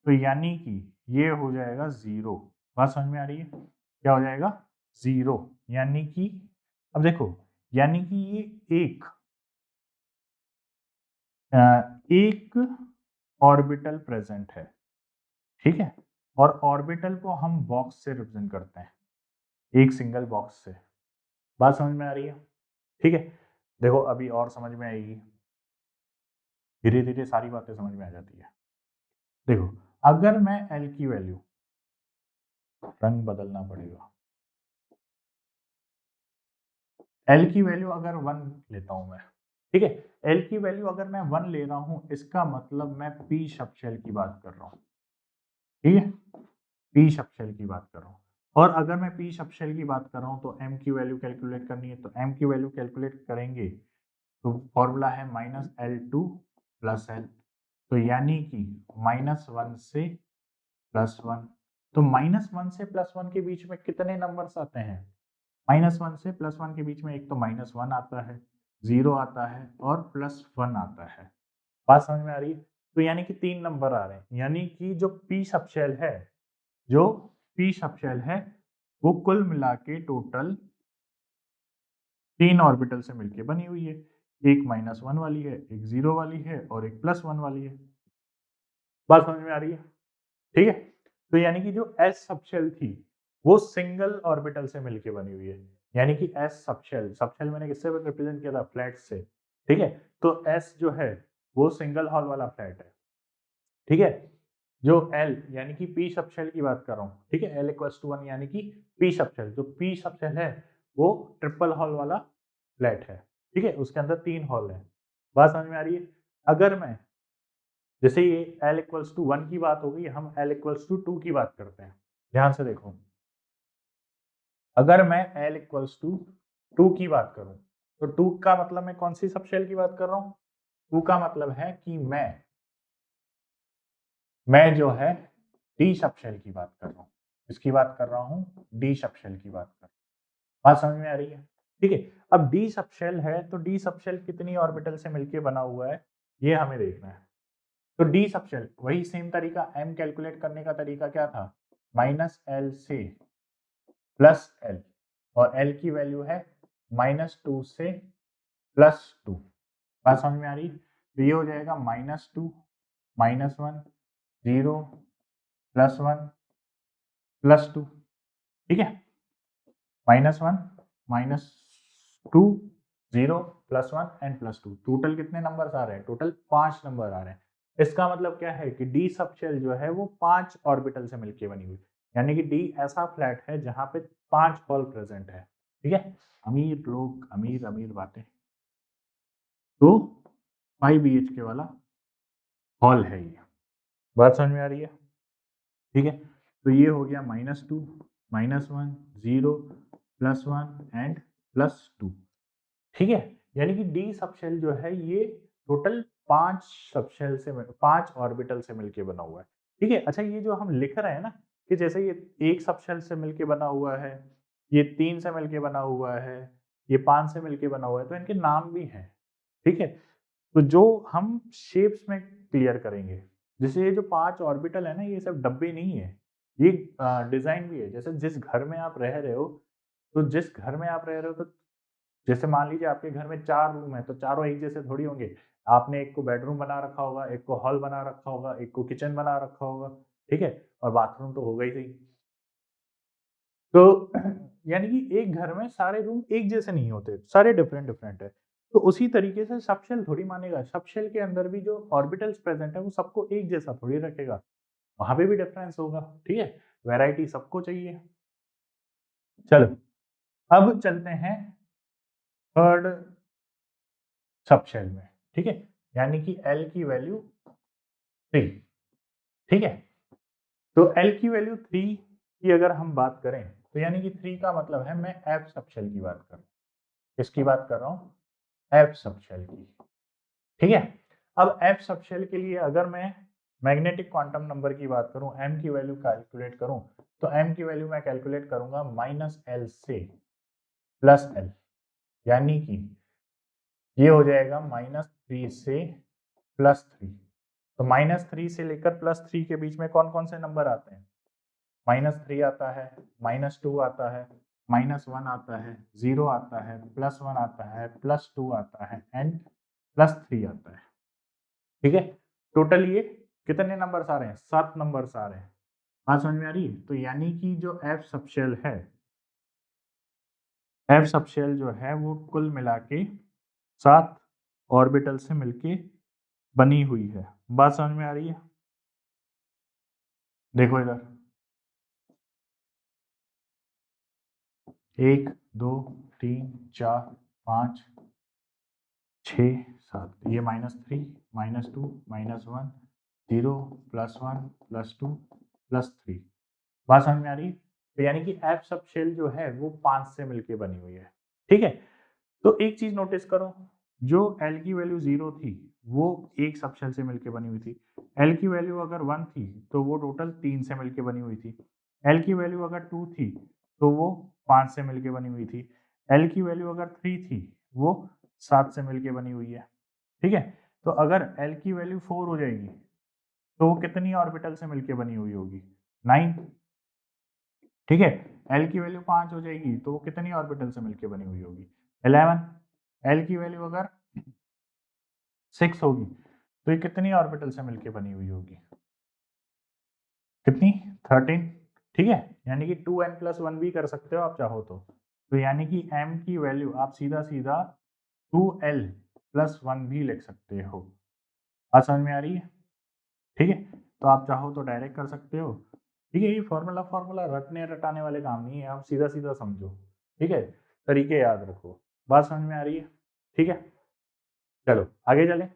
तो यानी कि ये हो जाएगा 0। बात समझ में आ रही है? क्या हो जाएगा? 0, यानी कि अब देखो, यानी कि ये एक ऑर्बिटल प्रेजेंट है। ठीक है, और ऑर्बिटल को हम बॉक्स से रिप्रेजेंट करते हैं, एक सिंगल बॉक्स से। बात समझ में आ रही है? ठीक है, देखो अभी और समझ में आएगी, धीरे धीरे सारी बातें समझ में आ जाती है। देखो, अगर मैं एल की वैल्यू, रंग बदलना पड़ेगा, एल की वैल्यू अगर 1 लेता हूं मैं, ठीक है, एल की वैल्यू अगर मैं 1 ले रहा हूं, इसका मतलब मैं पी सबशेल की बात कर रहा हूं। ठीक है, पी सबशेल की बात कर रहा हूं। और अगर मैं पी सबशेल की बात कर रहा हूं तो एम की वैल्यू कैलकुलेट करनी है, तो एम की वैल्यू कैलकुलेट करेंगे तो फॉर्मूला है -L2 प्लस एल। तो यानी कि -1 से +1। तो -1 से +1 के बीच में कितने नंबर्स आते हैं? -1 से +1 के बीच में एक तो -1 आता है, 0 आता है और +1 आता है। बात समझ में आ रही है? तो यानी कि 3 नंबर आ रहे हैं, यानी कि जो पी सबशेल है, जो पी सबशेल है, वो कुल मिला के टोटल 3 ऑर्बिटल से मिलके बनी हुई है। एक -1 वाली है, एक 0 वाली है और एक +1 वाली है। बात समझ में आ रही है? ठीक है, तो यानी कि जो एस सबशेल थी वो सिंगल ऑर्बिटल से मिलके बनी हुई है, यानी कि एस सबशेल, सबशेल मैंने किससे रिप्रेजेंट किया था? फ्लैट से। ठीक है, तो एस जो है वो सिंगल हॉल वाला फ्लैट है। ठीक है, जो एल यानी कि पी सबशेल की बात कर रहा हूँ, ठीक है, एल इक्वल्स टू 1 यानी कि पी सबशेल, जो पी सबशेल है वो ट्रिपल हॉल वाला फ्लैट है। ठीक है, उसके अंदर 3 हॉल है। बात समझ में आ रही है? अगर मैं, जैसे ये एल इक्वल्स टू 1 की बात हो गई, हम एल इक्वल्स टू 2 की बात करते हैं। ध्यान से देखो, अगर मैं एल इक्वल्स टू 2 की बात करूं, तो 2 का मतलब मैं कौन सी सबशेल की बात कर रहा हूं? 2 का मतलब है कि मैं जो है डी सबशेल की बात कर रहा हूं। इसकी बात कर रहा हूं? डी सबशेल की बात कर रहा हूं। बात समझ में आ रही है? ठीक है, अब डी सबशेल है तो डी सबशेल कितनी ऑर्बिटल से मिलके बना हुआ है, ये हमें देखना है। तो डी सबशेल वही सेम तरीका, एम कैलकुलेट करने का तरीका क्या था? -L से +L, और L की वैल्यू है -2 से +2। बात समझ में आ रही? तो ये हो जाएगा -2 -1 0 +1 +2। ठीक है, -1 -2 0 +1 एंड +2, टोटल कितने नंबर आ रहे हैं? टोटल 5 नंबर आ रहे हैं। इसका मतलब क्या है कि डी सबशेल जो है वो 5 ऑर्बिटल से मिलकर बनी हुई, यानी कि डी ऐसा फ्लैट है जहां पे 5 हॉल प्रेजेंट है। ठीक है, अमीर लोग अमीर अमीर बातें। तो 5 BHK वाला हॉल है ये। बात समझ में आ रही है? ठीक है, तो ये हो गया -2 -1 0 +1 एंड +2। ठीक है, यानी कि डी सबशेल जो है ये टोटल 5 सबशेल से, 5 ऑर्बिटल से मिलके बना हुआ है। ठीक है, अच्छा ये जो हम लिख रहे हैं ना, कि जैसे ये एक सबशेल से मिलके बना हुआ है, ये 3 से मिलके बना हुआ है, ये 5 से मिलके बना हुआ है, तो इनके नाम भी हैं। ठीक है। तो जो हम शेप्स में क्लियर करेंगे, जैसे ये जो 5 ऑर्बिटल है ना, ये सब डब्बे नहीं है, ये डिजाइन भी है। जैसे जिस घर में आप रह रहे हो, तो जिस घर में आप रह रहे हो, तो जैसे मान लीजिए आपके घर में 4 रूम है, तो चारों एक जैसे थोड़ी होंगे। आपने एक को बेडरूम बना रखा होगा, एक को हॉल बना रखा होगा, एक को किचन बना रखा होगा, ठीक है? और बाथरूम तो होगा ही सही। तो यानी कि एक घर में सारे रूम एक जैसे नहीं होते, सारे डिफरेंट डिफरेंट है। तो उसी तरीके से सब शेल थोड़ी मानेगा, सब शेल के अंदर भी जो ऑर्बिटल्स प्रेजेंट है वो सबको एक जैसा थोड़ी रखेगा, वहां पे भी डिफरेंस होगा, ठीक है? वैरायटी सबको चाहिए। चलो, अब चलते हैं थर्ड सब शेल में, ठीक है? यानी कि एल की वैल्यू 3, ठीक है? तो एल की वैल्यू 3 की अगर हम बात करें, तो यानी कि 3 का मतलब है मैं एफ सब शेल की बात कर रहा हूँ। किसकी बात कर रहा हूँ? एफ सब शेल की, ठीक है? अब एफ सब शेल के लिए अगर मैं मैग्नेटिक क्वांटम नंबर की बात करूं, एम की वैल्यू कैलकुलेट करूं, तो एम की वैल्यू मैं कैलकुलेट करूंगा -L से +L, यानी कि ये हो जाएगा -3 से +3। तो -3 से लेकर +3 के बीच में कौन कौन से नंबर आते हैं? -3 आता है, -2 आता है, -1 आता है, 0 आता है, +1 आता है, +2 आता है एंड +3 आता है, ठीक है? टोटल ये कितने नंबर्स आ रहे हैं? 7 नंबर्स आ रहे हैं। बात समझ में आ रही है? तो यानी कि जो एफ सबशेल है, एफ सबशेल जो है वो कुल मिला के 7 ऑर्बिटल से मिलके बनी हुई है। बात समझ में आ रही है? देखो इधर, 1 2 3 4 5 6 7, ये -3 -2 -1 0 +1 +2 +3। बात समझ में आ रही है? तो यानी कि एफ सब शेल जो है वो 5 से मिलके बनी हुई है, ठीक है? तो एक चीज नोटिस करो, जो एल की वैल्यू 0 थी वो एक सब शेल से मिलके बनी हुई थी। एल की वैल्यू अगर 1 थी तो वो टोटल 3 से मिलके बनी हुई थी। एल की वैल्यू अगर 2 थी तो वो 5 से मिलके बनी हुई थी। एल की वैल्यू अगर 3 थी वो 7 से मिलके बनी हुई है, ठीक है? तो अगर एल की वैल्यू 4 हो जाएगी तो वो कितनी ऑर्बिटल से मिलके बनी हुई होगी? 9, ठीक है? एल की वैल्यू 5 हो जाएगी तो वो कितनी ऑर्बिटल से मिलके बनी हुई होगी? 11। एल की वैल्यू अगर 6 होगी तो ये कितनी ऑर्बिटल से मिलके बनी हुई होगी? कितनी? 13, ठीक है? यानी कि 2n+1 भी कर सकते हो आप चाहो तो। तो यानी कि m की वैल्यू आप सीधा सीधा 2l+1 भी लिख सकते हो। बात समझ में आ रही है? ठीक है? तो आप चाहो तो डायरेक्ट कर सकते हो, ठीक है? ये फॉर्मूला फॉर्मूला रटने रटाने वाले काम नहीं है, आप सीधा सीधा समझो, ठीक है? तरीके याद रखो। बात समझ में आ रही है? ठीक है? चलो आगे चलें।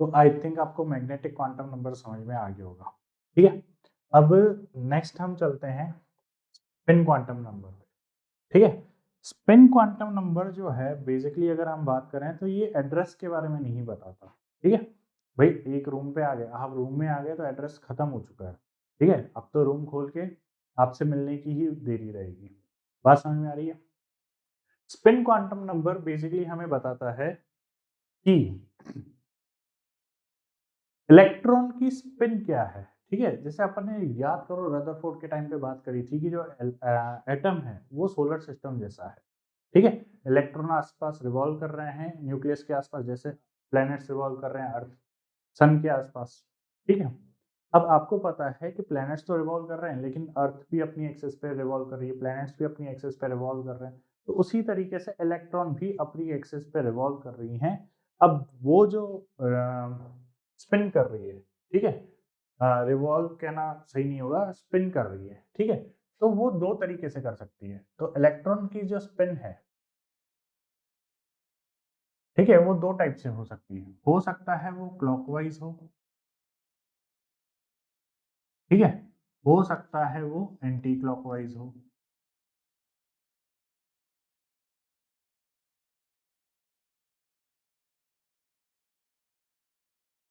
तो आई थिंक आपको मैग्नेटिक क्वांटम नंबर समझ में आ गया होगा, ठीक है? अब नेक्स्ट हम चलते हैं स्पिन क्वांटम नंबर पे, ठीक है? स्पिन क्वांटम नंबर जो है बेसिकली अगर हम बात करें तो ये एड्रेस के बारे में नहीं बताता, ठीक है? भाई एक रूम पे आ गए, आप रूम में आ गए तो एड्रेस खत्म हो चुका है, ठीक है? अब तो रूम खोल के आपसे मिलने की ही देरी रहेगी। बात समझ में आ रही है? स्पिन क्वांटम नंबर बेसिकली हमें बताता है कि इलेक्ट्रॉन की स्पिन क्या है, ठीक है? जैसे अपन ने याद करो रदरफोर्ड के टाइम पे बात करी थी कि जो एटम है वो सोलर सिस्टम जैसा है, ठीक है? इलेक्ट्रॉन आसपास रिवॉल्व कर रहे हैं न्यूक्लियस के आसपास, जैसे प्लैनेट्स रिवॉल्व कर रहे हैं अर्थ सन के आसपास, ठीक है? अब आपको पता है कि प्लैनेट्स तो रिवॉल्व कर रहे हैं लेकिन अर्थ भी अपनी एक्सिस पे रिवॉल्व कर रही है, प्लैनेट्स भी अपनी एक्सिस पे रिवॉल्व कर रहे हैं, तो उसी तरीके से इलेक्ट्रॉन भी अपनी एक्सिस पे रिवॉल्व कर रही हैं। अब वो जो स्पिन कर रही है, ठीक है? रिवॉल्व कहना सही नहीं होगा, स्पिन कर रही है, ठीक है? तो वो दो तरीके से कर सकती है। तो इलेक्ट्रॉन की जो स्पिन है, ठीक है, वो दो टाइप से हो सकती है। हो सकता है वो क्लॉकवाइज हो, ठीक है? हो सकता है वो एंटी क्लॉकवाइज हो।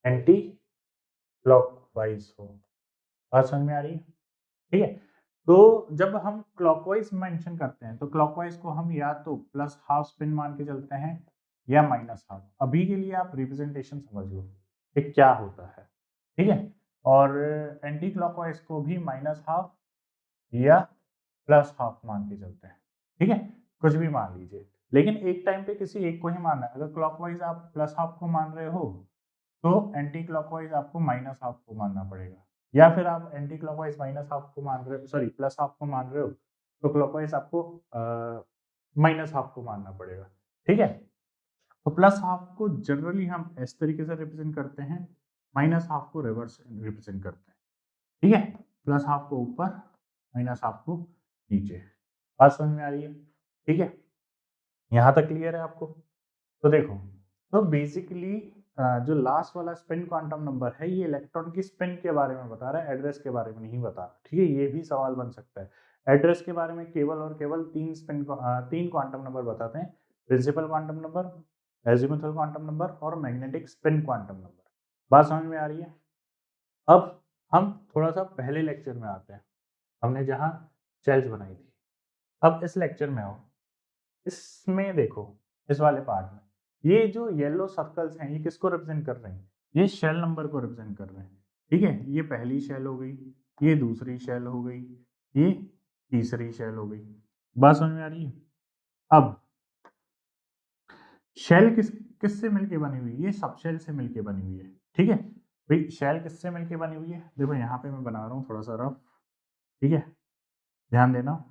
एंटी क्लॉकवाइज हो। बात समझ में आ रही है? ठीक है? तो जब हम क्लॉकवाइज मेंशन करते हैं तो क्लॉकवाइज को हम या तो प्लस हाफ स्पिन मान के चलते हैं या माइनस हाफ, अभी के लिए आप रिप्रेजेंटेशन समझ लो कि क्या होता है, ठीक है। और एंटी क्लॉकवाइज को भी माइनस हाफ या प्लस हाफ मान के चलते हैं, ठीक है, कुछ भी मान लीजिए, लेकिन एक टाइम पे किसी एक को ही मानना है। अगर क्लॉकवाइज आप प्लस हाफ को मान रहे हो तो एंटी क्लॉकवाइज आपको माइनस हाफ को मानना पड़ेगा, या फिर आप एंटी क्लॉकवाइज माइनस हाफ को मान रहे हो, सॉरी प्लस हाफ को मान रहे हो, तो क्लॉकवाइज आपको माइनस हाफ को मानना पड़ेगा, ठीक है। तो प्लस हाफ को जनरली हम इस तरीके से रिप्रेजेंट करते हैं, माइनस हाफ को रिवर्स रिप्रेजेंट करते हैं, ठीक है। प्लस हाफ को ऊपर, माइनस हाफ को नीचे। बात समझ में आ रही है, ठीक है, यहाँ तक क्लियर है आपको। तो देखो, तो बेसिकली जो लास्ट वाला स्पिन क्वांटम नंबर है ये इलेक्ट्रॉन की स्पिन के बारे में बता रहा है, एड्रेस के बारे में नहीं बता रहा, ठीक है। ये भी सवाल बन सकता है, एड्रेस के बारे में केवल और केवल तीन क्वांटम नंबर बताते हैं, principal quantum number, azimuthal quantum number और मैग्नेटिक स्पिन क्वांटम नंबर। बात समझ में आ रही है। अब हम थोड़ा सा पहले लेक्चर में आते हैं, हमने जहाँ शेल्स बनाई थी। अब इस लेक्चर में आओ, इसमें देखो, इस वाले पार्ट में ये जो येलो सर्कल्स हैं ये किसको रिप्रेजेंट कर रहे हैं, ये शेल नंबर को रिप्रेजेंट कर रहे हैं, ठीक है। ये पहली शेल हो गई, ये दूसरी शेल हो गई, ये तीसरी शेल हो गई। बात समझ में आ रही है। अब शेल किससे मिलके बनी हुई है, ये सब शेल से मिलके बनी हुई है, ठीक है। भाई शेल किससे मिलके बनी हुई है, देखो यहाँ पे मैं बना रहा हूँ थोड़ा सा रफ, ठीक है, ध्यान देना।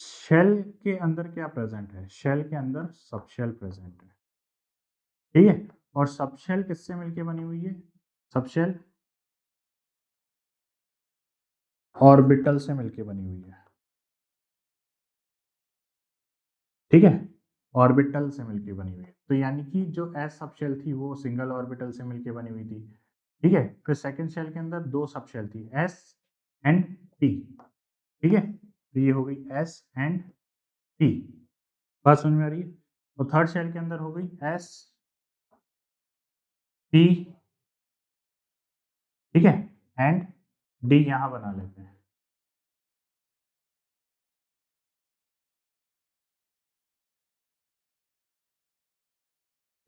शेल के अंदर क्या प्रेजेंट है, शेल के अंदर सब शेल प्रेजेंट है, ठीक है। और सब शेल किससे मिलके बनी हुई है, सब शेल ऑर्बिटल से मिलके बनी हुई है, ठीक है, ऑर्बिटल से मिलके बनी हुई है। तो यानी कि जो एस सब शेल थी वो सिंगल ऑर्बिटल से मिलके बनी हुई थी, ठीक है। फिर सेकंड शेल के अंदर दो सब शेल थी, एस एंड टी, ठीक है। तो ये हो गई एस एंड टी, बात समझ में आ रही है। और थर्ड शेल के अंदर हो गई एस पी, ठीक है, एंड डी यहां बना लेते हैं,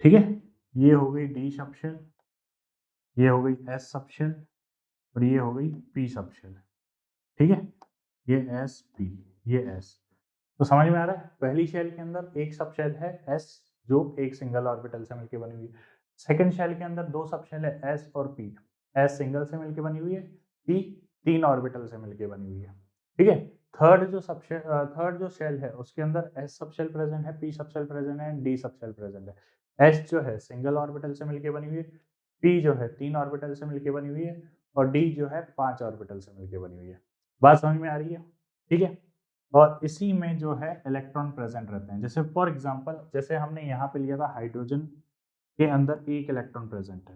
ठीक है। ये हो गई डी सब शेल, ये हो गई एस सब शेल और ये हो गई पी सब शेल, ठीक है। ये एस पी, ये एस। तो समझ में आ रहा है, पहली शेल के अंदर एक सब शेल है एस जो एक सिंगल ऑर्बिटल से मिलकर बनी हुई है, सेकंड शेल के अंदर दो सब शेल है एस और पी, एस सिंगल से मिलकर बनी हुई है, पी तीन ऑर्बिटल से मिलकर बनी हुई है, ठीक है। थर्ड जो शेल है उसके अंदर एस सब शेल प्रेजेंट है, पी सब शेल प्रेजेंट है, डी सब शेल प्रेजेंट है। एस जो है सिंगल ऑर्बिटल से मिलकर बनी हुई है, पी जो है तीन ऑर्बिटल से मिलकर बनी हुई है और डी जो है पांच ऑर्बिटल से मिलकर बनी हुई है। बात समझ में आ रही है, ठीक है। और इसी में जो है इलेक्ट्रॉन प्रेजेंट रहते हैं, जैसे फॉर एग्जांपल जैसे हमने यहाँ पे लिया था हाइड्रोजन के अंदर एक इलेक्ट्रॉन प्रेजेंट है,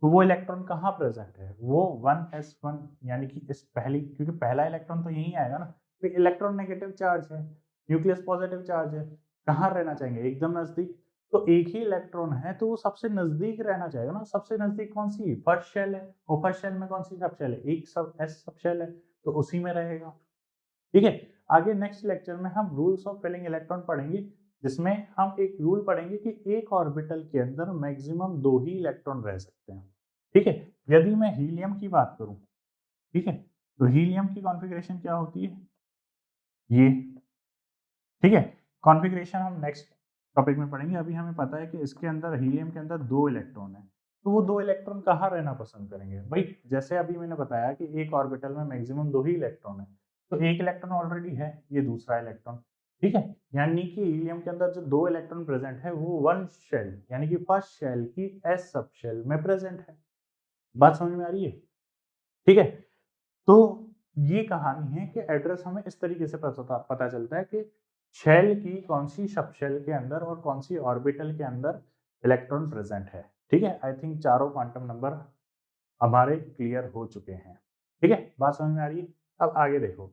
तो वो इलेक्ट्रॉन कहाँ प्रेजेंट है, वो 1s1 यानी कि इस पहली, क्योंकि पहला इलेक्ट्रॉन तो यही आएगा ना, तो इलेक्ट्रॉन नेगेटिव चार्ज है, न्यूक्लियस पॉजिटिव चार्ज है, कहाँ रहना चाहेंगे, एकदम नजदीक। तो एक ही इलेक्ट्रॉन है तो वो सबसे नजदीक रहना चाहेगा ना, सबसे नजदीक कौन सी, फर्स्ट शेल है, और फर्स्ट शेल में कौन सी सब शेल है, एक सब एस सब शेल है, तो उसी में रहेगा, ठीक है। आगे नेक्स्ट लेक्चर में हम रूल्स ऑफ फिलिंग इलेक्ट्रॉन पढ़ेंगे, जिसमें हम एक रूल पढ़ेंगे कि एक ऑर्बिटल के अंदर मैक्सिमम दो ही इलेक्ट्रॉन रह सकते हैं, ठीक है। यदि मैं हीलियम की बात करूं, ठीक है, तो हीलियम की कॉन्फ़िगरेशन क्या होती है, ये, ठीक है। कॉन्फ़िगरेशन हम नेक्स्ट टॉपिक में पढ़ेंगे, अभी हमें पता है कि इसके अंदर हीलियम के अंदर दो इलेक्ट्रॉन है, तो वो दो इलेक्ट्रॉन कहाँ रहना पसंद करेंगे भाई, जैसे अभी मैंने बताया कि एक ऑर्बिटल में मैक्सिमम दो ही इलेक्ट्रॉन है, तो एक इलेक्ट्रॉन ऑलरेडी है, ये दूसरा इलेक्ट्रॉन, ठीक है। यानी कि हीलियम के अंदर जो दो इलेक्ट्रॉन प्रेजेंट है वो वन शेल यानी कि फर्स्ट शेल की एस सब शेल में प्रेजेंट है। बात समझ में आ रही है, ठीक है। तो ये कहानी है कि एड्रेस हमें इस तरीके से पता चलता है कि शेल की कौन सी सब शेल के अंदर और कौन सी ऑर्बिटल के अंदर इलेक्ट्रॉन प्रेजेंट है, ठीक है। आई थिंक चारों क्वांटम नंबर हमारे क्लियर हो चुके हैं, ठीक है, बात समझ में आ रही है। अब आगे देखो,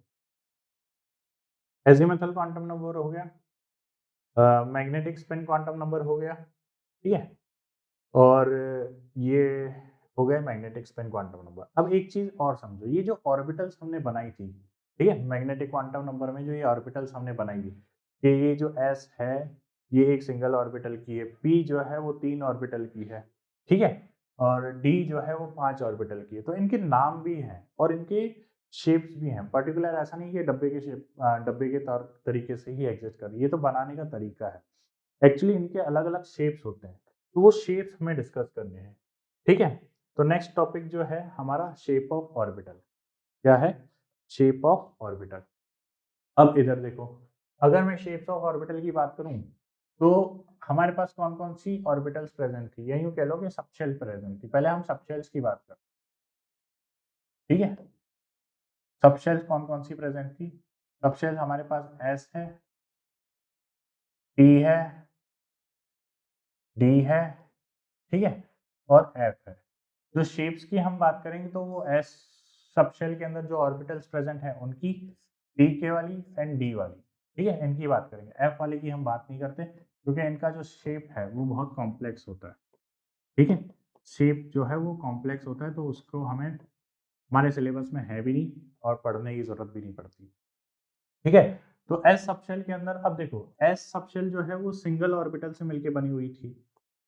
एजीमुथल क्वांटम नंबर हो गया, मैग्नेटिक स्पिन क्वांटम नंबर हो गया, ठीक है, और ये हो गए मैग्नेटिक स्पिन क्वांटम नंबर। अब एक चीज और समझो, ये जो ऑर्बिटल्स हमने बनाई थी, ठीक है, मैग्नेटिक क्वांटम नंबर में जो ये ऑर्बिटल्स हमने बनाई थी, कि ये जो एस है, ये एक सिंगल ऑर्बिटल की है, p जो है वो 3 ऑर्बिटल की है, ठीक है, और d जो है वो 5 ऑर्बिटल की है। तो इनके नाम भी हैं और इनके शेप्स भी हैं। पर्टिकुलर ऐसा नहीं कि डब्बे के शेप डब्बे के तौर तरीके से ही एग्जिस्ट कर, ये तो बनाने का तरीका है। एक्चुअली इनके अलग अलग शेप्स होते हैं, तो वो शेप्स हमें डिस्कस करने हैं, ठीक है। तो नेक्स्ट टॉपिक जो है हमारा शेप ऑफ ऑर्बिटल। क्या है? Shape of orbital. अब इधर देखो, अगर मैं शेप्स ऑफ ऑर्बिटल की बात करूं तो हमारे पास कौन कौन सी ऑर्बिटल्स प्रेजेंट थी, या यूं कह लो कि सबशेल प्रेजेंट थी। पहले हम सबशेल्स की बात करें, ठीक है। सबशेल्स कौन कौन सी प्रेजेंट थी? सबशेल्स हमारे पास एस है, टी है, डी है, ठीक है, और एफ है। जो शेप्स की हम बात करेंगे तो वो एस सबशेल के अंदर जो ऑर्बिटल्स प्रेजेंट हैं उनकी, डी के वाली एंड डी वाली, ठीक है, इनकी बात करेंगे। एफ वाले की हम बात नहीं करते क्योंकि इनका जो शेप है वो बहुत कॉम्प्लेक्स होता है, ठीक है। शेप जो है वो कॉम्प्लेक्स होता है, तो उसको हमें हमारे सिलेबस में है भी नहीं और पढ़ने की जरूरत भी नहीं पड़ती, ठीक है। तो एस सबशेल के अंदर अब देखो, एस सबशेल जो है वो सिंगल ऑर्बिटल से मिलके बनी हुई थी,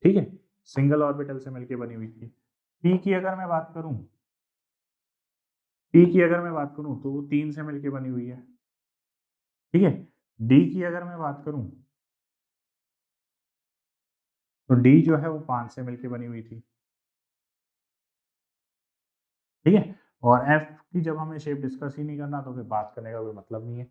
ठीक है, सिंगल ऑर्बिटल से मिलके बनी हुई थी। पी की अगर मैं बात करूं, पी की अगर मैं बात करूं तो वो 3 से मिलके बनी हुई है, ठीक है। डी की अगर मैं बात करूं तो डी जो है वो 5 से मिलके बनी हुई थी, ठीक है। और एफ की जब हमें शेप डिस्कस ही नहीं करना तो फिर बात करने का कोई मतलब नहीं है।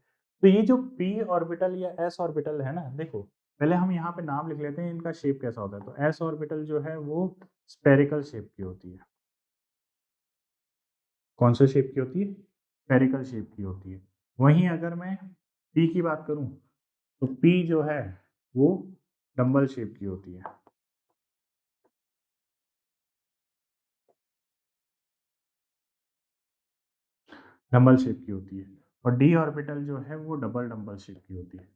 तो ये जो पी ऑर्बिटल या एस ऑर्बिटल है ना, देखो पहले हम यहाँ पे नाम लिख लेते हैं इनका शेप कैसा होता है। तो एस ऑर्बिटल जो है वो स्पेरिकल शेप की होती है। कौन से शेप की होती है? स्पेरिकल शेप की होती है। वहीं अगर मैं पी की बात करूं तो पी जो है वो डंबल शेप की होती है, डंबल शेप की होती है। और डी ऑर्बिटल जो है वो डबल डंबल शेप की होती है।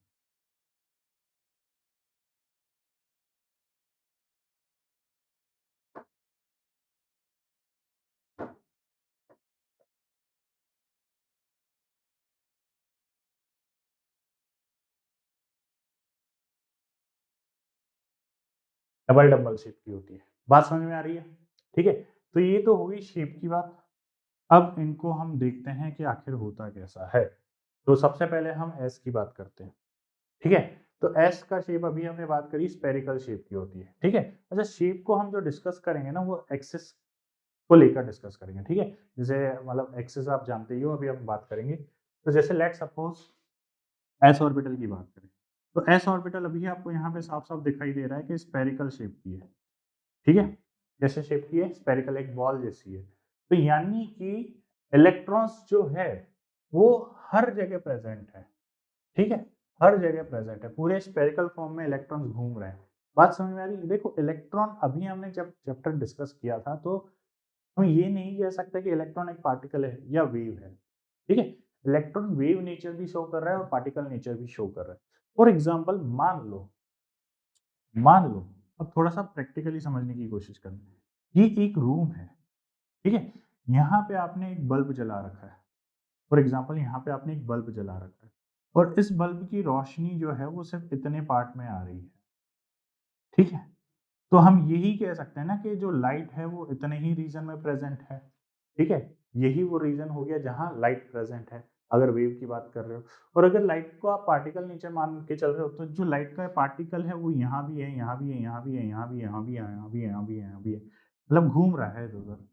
डबल डंबल शेप की होती है। बात समझ में आ रही है? ठीक है। तो ये तो हो गई शेप की बात। अब इनको हम देखते हैं कि आखिर होता कैसा है। तो सबसे पहले हम एस की बात करते हैं, ठीक है। तो एस का शेप अभी हमने बात करी स्पेरिकल शेप की होती है, ठीक है। अच्छा, शेप को हम जो डिस्कस करेंगे ना वो एक्सिस को लेकर डिस्कस करेंगे, ठीक है। जैसे मतलब एक्सिस आप जानते ही हो, अभी हम बात करेंगे। तो जैसे लेट सपोज एस ऑर्बिटल की बात करें, तो एस ऑर्बिटल अभी आपको यहाँ पे साफ साफ दिखाई दे रहा है कि स्पेरिकल शेप की है, ठीक है। जैसे शेप की है स्पेरिकल, एक बॉल जैसी है। तो यानी कि इलेक्ट्रॉन्स जो है वो हर जगह प्रेजेंट है, ठीक है, हर जगह प्रेजेंट है। पूरे स्पेरिकल फॉर्म में इलेक्ट्रॉन्स घूम रहे हैं। बात समझ में आ रही है? देखो इलेक्ट्रॉन अभी हमने जब चैप्टर डिस्कस किया था तो हम ये नहीं कह सकते कि इलेक्ट्रॉन एक पार्टिकल है या वेव है, ठीक है। इलेक्ट्रॉन वेव नेचर भी शो कर रहा है और पार्टिकल नेचर भी शो कर रहा है। फॉर एग्जाम्पल मान लो, अब थोड़ा सा प्रैक्टिकली समझने की कोशिश करना। ये एक रूम है, ठीक है। यहाँ पे आपने एक बल्ब जला रखा है। फॉर एग्जाम्पल यहाँ पे आपने एक बल्ब जला रखा है और इस बल्ब की रोशनी जो है वो सिर्फ इतने पार्ट में आ रही है, ठीक है। तो हम यही कह सकते हैं ना कि जो लाइट है वो इतने ही रीजन में प्रेजेंट है, ठीक है। यही वो रीजन हो गया जहां लाइट प्रेजेंट है, अगर वेव की बात कर रहे हो। और अगर लाइट को आप पार्टिकल नेचर मान के चल रहे हो तो जो लाइट का पार्टिकल है वो यहाँ भी है, यहाँ भी है, यहाँ भी है, यहाँ भी है, यहाँ भी है, यहाँ भी है, यहाँ भी है, यहाँ भी है, मतलब घूम रहा है इधर उधर,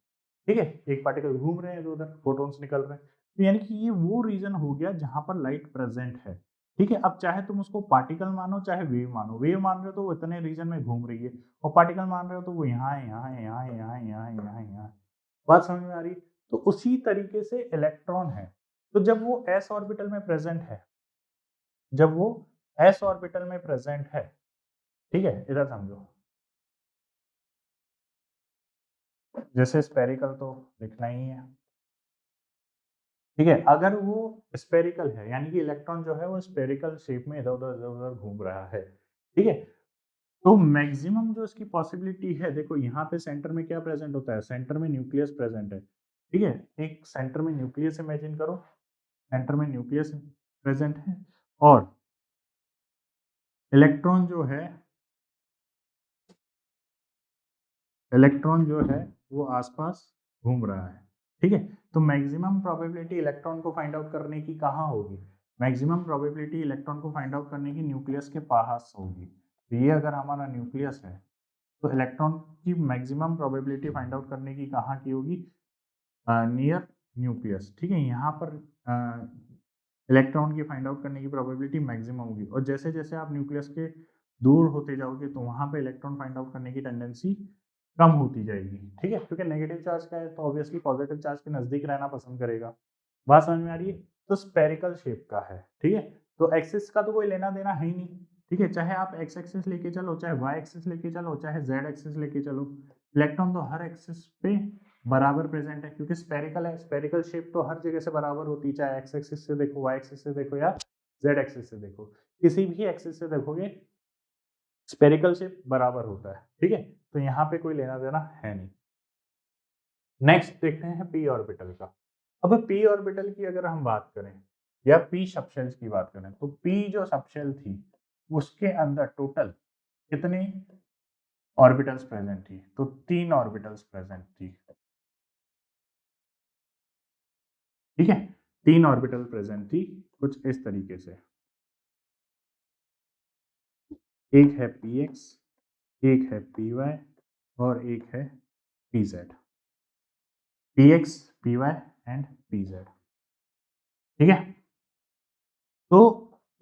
ठीक है। एक पार्टिकल घूम रहे हैं इधर उधर, फोटॉन्स निकल रहे हैं। तो यानी कि ये वो रीजन हो गया जहां पर लाइट प्रेजेंट है, ठीक है। अब चाहे तुम उसको पार्टिकल मानो चाहे वेव मानो, वेव मान रहे हो तो वो इतने रीजन में घूम रही है, और पार्टिकल मान रहे हो तो वो यहाँ है, यहाँ है, यहाँ है, यहाँ है, यहाँ है, यहाँ है, यहाँ है। बात समझ में आ रही है? तो उसी तरीके से इलेक्ट्रॉन है। तो जब वो एस ऑर्बिटल में प्रेजेंट है, जब वो एस ऑर्बिटल में प्रेजेंट है, ठीक है, इधर समझो। जैसे स्पेरिकल तो लिखना ही है, ठीक है। अगर वो स्पेरिकल है यानी कि इलेक्ट्रॉन जो है वो स्पेरिकल शेप में इधर उधर घूम रहा है, ठीक है। तो मैक्सिमम जो इसकी पॉसिबिलिटी है, देखो यहाँ पे सेंटर में क्या प्रेजेंट होता है, सेंटर में न्यूक्लियस प्रेजेंट है, ठीक है। एक सेंटर में न्यूक्लियस इमेजिन करो, सेंटर में न्यूक्लियस प्रेजेंट है और इलेक्ट्रॉन जो है वो आसपास घूम रहा है, ठीक है। तो मैक्सिमम प्रोबेबिलिटी इलेक्ट्रॉन को फाइंड आउट करने की कहाँ होगी? मैक्सिमम प्रोबेबिलिटी इलेक्ट्रॉन को फाइंड आउट करने की न्यूक्लियस के पास होगी। तो ये अगर हमारा न्यूक्लियस है तो इलेक्ट्रॉन की मैक्सिमम प्रोबेबिलिटी फाइंड आउट करने की कहाँ की होगी? नियर न्यूक्लियस, ठीक है। यहाँ पर इलेक्ट्रॉन की फाइंड आउट करने की प्रोबेबिलिटी मैक्सिमम होगी, और जैसे जैसे आप न्यूक्लियस के दूर होते जाओगे तो वहाँ पे इलेक्ट्रॉन फाइंड आउट करने की टेंडेंसी कम होती जाएगी, ठीक है। क्योंकि नेगेटिव चार्ज का है तो ऑब्वियसली पॉजिटिव चार्ज के नजदीक रहना पसंद करेगा। बात समझ में आ रही है? तो स्पेरिकल शेप का है, ठीक है। तो एक्सिस का तो कोई लेना देना है ही नहीं, ठीक है। चाहे आप एक्स एक्सिस लेके चलो, चाहे वाई एक्सिस लेके चलो, चाहे जेड एक्सिस लेके चलो, इलेक्ट्रॉन तो हर एक्सिस पे बराबर प्रेजेंट है, क्योंकि स्पेरिकल है। स्पेरिकल शेप तो हर जगह से बराबर होती है, चाहे एक्स एक्सिस से देखो, वाई एक्सिस से देखो, या जेड एक्सिस से देखो, किसी भी एक्सिस से देखोगे स्पेरिकल शेप बराबर होता है, ठीक है। तो यहाँ पे कोई लेना देना है नहीं। नेक्स्ट देखते हैं पी ऑर्बिटल का। अब पी ऑर्बिटल की अगर हम बात करें या पी सबशेल्स की बात करें, तो पी जो सबशेल थी उसके अंदर टोटल कितने ऑर्बिटल्स प्रेजेंट थी? तो 3 ऑर्बिटल्स प्रेजेंट थी, ठीक है। 3 ऑर्बिटल प्रेजेंट थी कुछ इस तरीके से। एक है पी एक्स, एक है पी वाई, और एक है p z. P x, p y and p z, ठीक है। तो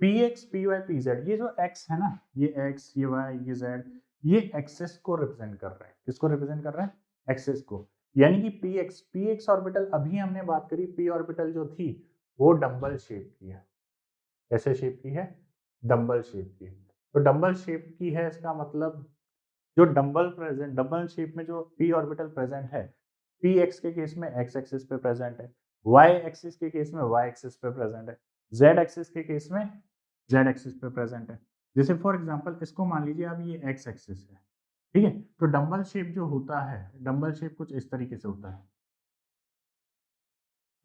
p x, p y, p z, ये जो एक्स है ना, ये एक्स, ये वाई, ये जेड, ये एक्सेस को रिप्रेजेंट कर रहे हैं। किसको रिप्रेजेंट कर रहे हैं? एक्सेस को। यानी कि पी एक्स ऑर्बिटल, अभी हमने बात करी पी ऑर्बिटल जो थी वो डंबल शेप की है। कैसे शेप की है? डंबल शेप की। तो डंबल शेप की है, इसका मतलब जो डंबल शेप में जो पी ऑर्बिटल प्रेजेंट है, पी एक्स के केस में एक्स एक्सिस पे प्रेजेंट है, वाई एक्सिस के केस में वाई एक्सिस पे प्रेजेंट है, जेड एक्सिस के केस में जेड एक्सिस पे प्रेजेंट है। जैसे फॉर एग्जांपल इसको मान लीजिए अब ये एक्स एक्सिस है, ठीक है। तो डंबल शेप जो होता है, डंबल शेप कुछ इस तरीके से होता है,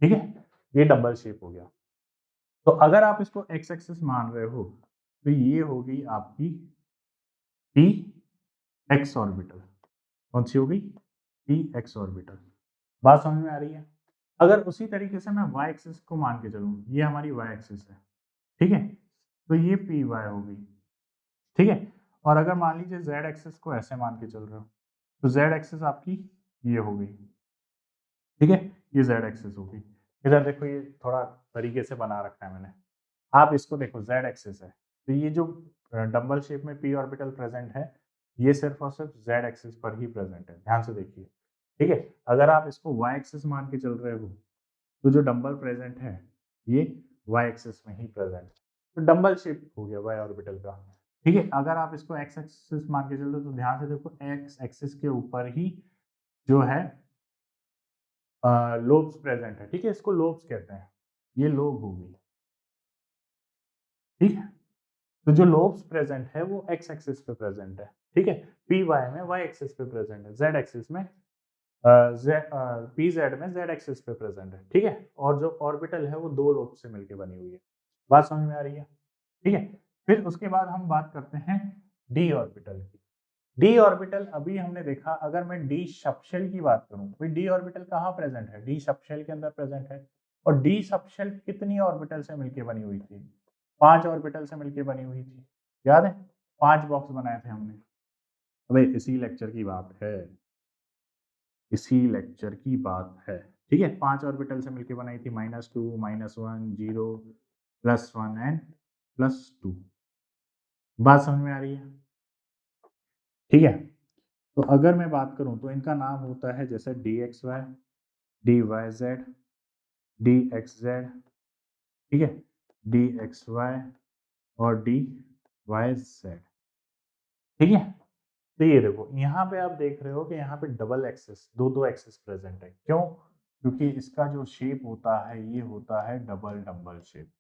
ठीक है। ये डंबल शेप हो गया। तो अगर आप इसको एक्स एक्सिस मान रहे हो तो ये होगी आपकी पी एक्स ऑर्बिटल। कौन सी हो गई? P x orbital. बात समझ में आ रही है? अगर उसी तरीके से मैं वाई एक्सिस को मान के चलूँ, ये हमारी वाई एक्सिस है, ठीक है। तो ये पी वाई हो गई, ठीक है। और अगर मान लीजिए जेड एक्सिस को ऐसे मान के चल रहे हो, तो जेड एक्सिस आपकी ये हो गई, ठीक है। ये जेड एक्सिस हो गई। इधर देखो, ये थोड़ा तरीके से बना रखा है मैंने। आप इसको देखो, जेड एक्सिस है, तो ये जो डंबल शेप में पी ऑर्बिटल प्रेजेंट है, ये सिर्फ और सिर्फ जेड एक्सिस पर ही प्रेजेंट है। ध्यान से देखिए, ठीक है। अगर आप इसको वाई एक्सिस मान के चल रहे हो तो जो डंबल प्रेजेंट है ये वाई एक्सिस में ही प्रेजेंट है। तो डंबल शेप हो गया वाई ऑर्बिटल का, ठीक है। अगर आप इसको एक्स एक्सिस मान के चल रहे हो तो ध्यान से देखो, एक्स एक्सिस के ऊपर ही जो है लोब्स प्रेजेंट है, ठीक है। इसको लोब्स कहते हैं, ये लोब हो गई, ठीक है। तो जो लोब्स प्रेजेंट है वो एक्स एक्सिस पे प्रेजेंट है, ठीक है। पी वाई में वाई एक्सिस पे प्रेजेंट है, जेड एक्सिस में पी जेड में जेड एक्सिस पे प्रेजेंट है, ठीक है। और जो ऑर्बिटल है वो दो लोब से मिलकर बनी हुई है। बात समझ में आ रही है? ठीक है। फिर उसके बाद हम बात करते हैं डी ऑर्बिटल की। डी ऑर्बिटल अभी हमने देखा, अगर मैं डी सबशेल की बात करूं, तो डी ऑर्बिटल कहाँ प्रेजेंट है? डी सबशेल के अंदर प्रेजेंट है। और डी सबशेल कितनी ऑर्बिटल से मिलकर बनी हुई थी? 5 ऑर्बिटल से मिलकर बनी हुई थी, याद है? 5 बॉक्स बनाए थे हमने। अबे इसी लेक्चर की बात है, इसी लेक्चर की बात है, ठीक है। 5 ऑर्बिटल से मिलकर बनाई थी, -2, -1, 0, +1 एंड +2। बात समझ में आ रही है? ठीक है। तो अगर मैं बात करूं तो इनका नाम होता है जैसे d x y, d y z, d x z, ठीक है, डी एक्स वाई और डी वाई जेड, ठीक है। तो ये देखो, यहाँ पे आप देख रहे हो कि यहाँ पे डबल एक्सिस, दो दो एक्सिस प्रेजेंट है। क्यों? क्योंकि इसका जो शेप होता है ये होता है double dumbbell shape.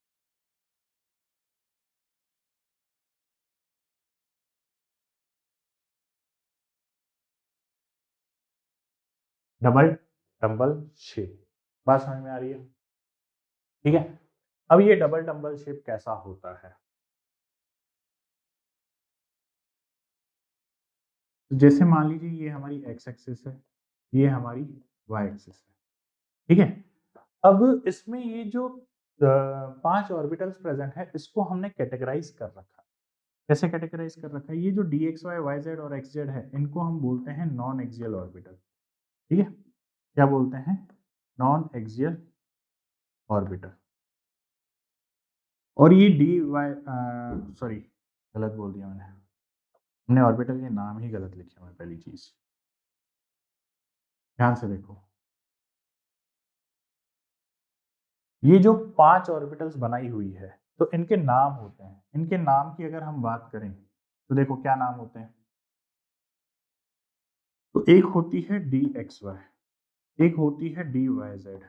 Double dumbbell shape. बात समझ में आ रही है? ठीक है। अब ये डबल डंबल शेप कैसा होता है? तो जैसे मान लीजिए ये हमारी x एक्सिस है, ये हमारी y एक्सिस है, ठीक है। अब इसमें ये जो 5 ऑर्बिटल्स प्रेजेंट है, इसको हमने कैटेगराइज कर रखा है। कैसे कैटेगराइज कर रखा है? ये जो dxy, yz और xz है, इनको हम बोलते हैं नॉन एक्सियल ऑर्बिटल, ठीक है। क्या बोलते हैं? Non axial orbital. और ये डी वाई, सॉरी गलत बोल दिया मैंने, हमने ऑर्बिटल के नाम ही गलत लिखे हुए हैं। पहली चीज ध्यान से देखो, ये जो 5 ऑर्बिटल्स बनाई हुई है, तो इनके नाम होते हैं। इनके नाम की अगर हम बात करें तो देखो क्या नाम होते हैं। तो एक होती है डी एक्स वाई, एक होती है डी वाई जेड,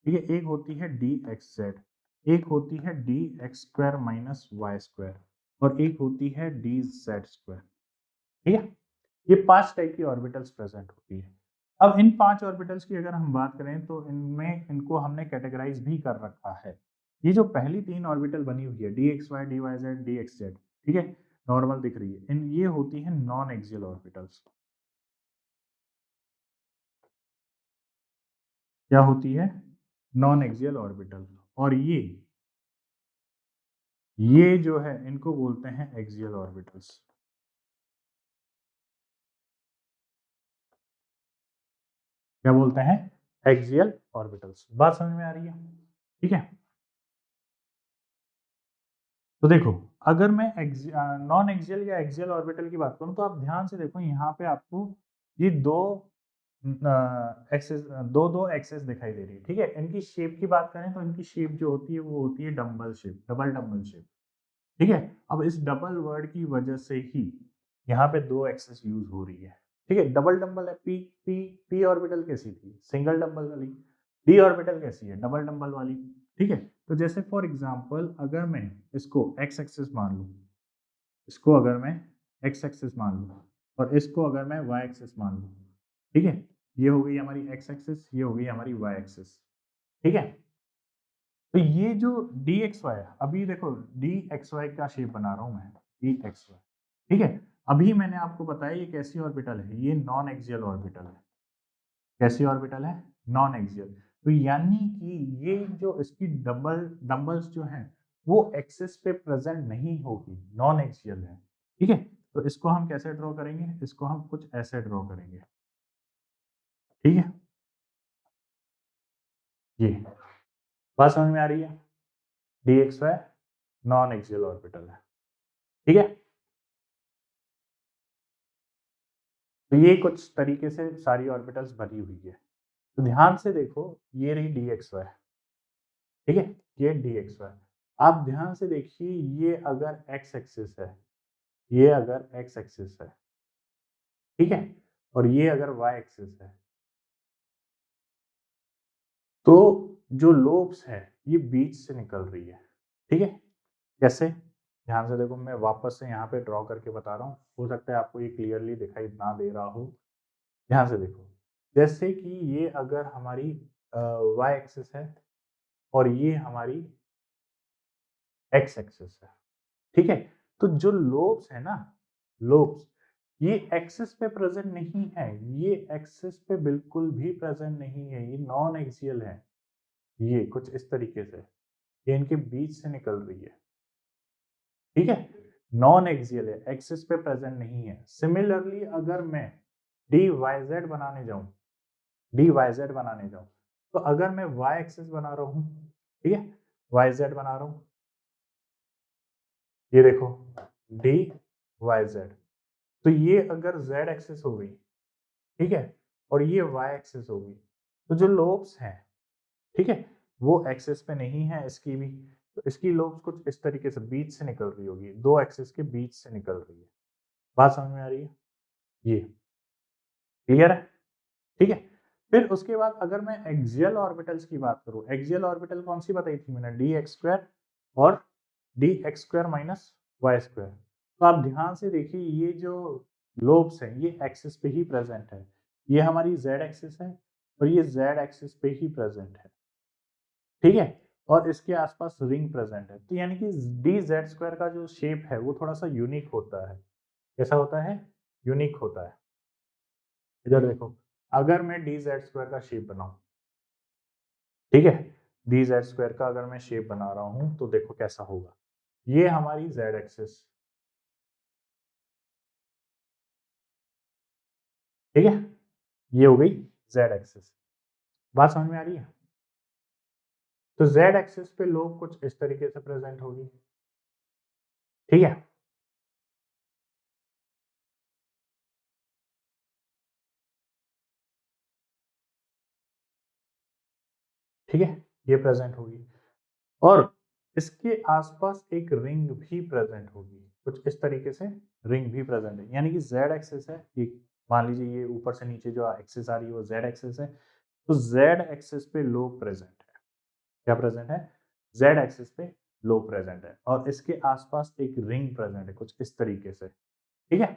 ठीक है, एक होती है डी एक्स जेड, एक होती है d x square minus y square, और एक होती है डी जेड स्क्वायर, ठीक है। ये 5 टाइप की ऑर्बिटल्स प्रेजेंट होती है। अब इन 5 ऑर्बिटल्स की अगर हम बात करें तो इनमें इनको हमने कैटेगराइज भी कर रखा है। ये जो पहली 3 ऑर्बिटल बनी हुई है, d x y, d y z, d x z, ठीक है, नॉर्मल दिख रही है, इन ये होती है नॉन एक्सियल ऑर्बिटल्स। क्या होती है? Non axial orbital. और ये जो है इनको बोलते हैं एक्सियल ऑर्बिटल्स। क्या बोलते हैं? Axial orbitals. बात समझ में आ रही है? ठीक है। तो देखो, अगर मैं नॉन एक्सियल या एक्सियल ऑर्बिटल की बात करूं तो आप ध्यान से देखो, यहाँ पे आपको ये दो एक्सेस, दो एक्सेस दिखाई दे रही है, ठीक है। इनकी शेप की बात करें तो इनकी शेप जो होती है वो होती है dumbbell shape, double dumbbell shape, ठीक है। अब इस डबल वर्ड की वजह से ही यहाँ पे 2 एक्सेस यूज हो रही है, ठीक है। डबल डम्बल है, पी पी पी ऑर्बिटल कैसी थी? सिंगल डम्बल वाली। डी ऑर्बिटल कैसी है? डबल डम्बल वाली, ठीक है। तो जैसे फॉर एग्जांपल अगर मैं इसको एक्स एक्सिस मान लूँ, इसको अगर मैं एक्स एक्सिस मान लूँ और इसको अगर मैं वाई एक्सिस मान लूँ, ठीक है, ये हो गई हमारी एक्स एक्सिस, ये हो गई हमारी वाई एक्सिस, ठीक है। तो ये जो डी एक्स वाई है, अभी देखो डी एक्स वाई का शेप बना रहा हूं मैं, डी एक्स वाई, ठीक है। अभी मैंने आपको बताया ये कैसी ऑर्बिटल है, ये नॉन एक्सियल ऑर्बिटल है। कैसी ऑर्बिटल है? Non axial. तो यानी कि ये जो इसकी डबल डम्बल्स जो हैं वो एक्सिस पे प्रेजेंट नहीं होगी, नॉन एक्सियल है, ठीक है। तो इसको हम कैसे ड्रॉ करेंगे? इसको हम कुछ ऐसे ड्रॉ करेंगे, ठीक है। ये बात समझ में आ रही है? D x y non axial orbital है, ठीक है। तो ये कुछ तरीके से सारी ऑर्बिटल्स बनी हुई है। तो ध्यान से देखो, ये रही डी एक्स वाई, ठीक है, ये डी एक्स वाई। आप ध्यान से देखिए, ये अगर एक्स एक्सिस है, ये अगर एक्स एक्सिस है, ठीक है, और ये अगर वाई एक्सिस है, तो जो लोब्स है ये बीच से निकल रही है, ठीक है। कैसे? ध्यान से देखो, मैं वापस से यहाँ पे ड्रॉ करके बता रहा हूँ, हो सकता है आपको ये क्लियरली दिखाई ना दे रहा हो। ध्यान से देखो, जैसे कि ये अगर हमारी वाई एक्सिस है और ये हमारी एक्स एक्सिस है, ठीक है। तो जो लोब्स है ना, लोब्स, ये एक्सिस पे प्रेजेंट नहीं है, ये एक्सिस पे बिल्कुल भी प्रेजेंट नहीं है, ये नॉन एक्सियल है। ये कुछ इस तरीके से ये इनके बीच से निकल रही है, ठीक है। नॉन एक्सियल है, एक्सिस पे प्रेजेंट नहीं है। सिमिलरली अगर मैं डी वाई जेड बनाने जाऊं, डी वाई जेड बनाने जाऊं, तो अगर मैं वाई एक्सिस बना रहा हूं, ठीक है, वाई जेड बना रहा हूं, ये देखो डी वाई जेड, तो ये अगर z एक्सिस हो गई, ठीक है, और ये y एक्सिस हो गई, तो जो लोब्स हैं, ठीक है, वो एक्सिस पे नहीं है इसकी भी, तो इसकी लोब्स कुछ इस तरीके से बीच से निकल रही होगी, दो एक्सिस के बीच से निकल रही है। बात समझ में आ रही है? ये क्लियर है? ठीक है। फिर उसके बाद अगर मैं एक्सियल ऑर्बिटल्स की बात करूं, एक्सियल ऑर्बिटल कौन सी बताई थी मैंने? डी एक्स स्क्वायर और d x square minus y square. तो आप ध्यान से देखिए, ये जो लोब्स हैं ये एक्सिस पे ही प्रेजेंट है, ये हमारी जेड एक्सिस है और ये जेड एक्सिस पे ही प्रेजेंट है, ठीक है। और इसके आसपास रिंग प्रेजेंट है, तो यानी कि डी जेड स्क्वायर का जो शेप है वो थोड़ा सा यूनिक होता है। कैसा होता है? यूनिक होता है। इधर देखो, अगर मैं डी जेड स्क्वायर का शेप बनाऊं, ठीक है, डी जेड स्क्वायर का अगर मैं शेप बना रहा हूं तो देखो कैसा होगा। ये हमारी जेड एक्सिस, ठीक है, ये हो गई जेड एक्सिस। बात समझ में आ रही है? तो जेड एक्सिस पे लोग कुछ इस तरीके से प्रेजेंट होगी, ठीक है। ठीक है, ये प्रेजेंट होगी और इसके आसपास एक रिंग भी प्रेजेंट होगी, कुछ इस तरीके से रिंग भी प्रेजेंट है। यानी कि जेड एक्सिस है ये, मान लीजिए ये ऊपर से नीचे जो एक्सिस आ रही है वो जेड एक्सिस है, तो जेड एक्सिस पे लोग प्रेजेंट है। क्या प्रेजेंट है? जेड एक्सिस पे लोग प्रेजेंट है और इसके आसपास एक रिंग प्रेजेंट है कुछ इस तरीके से, ठीक है।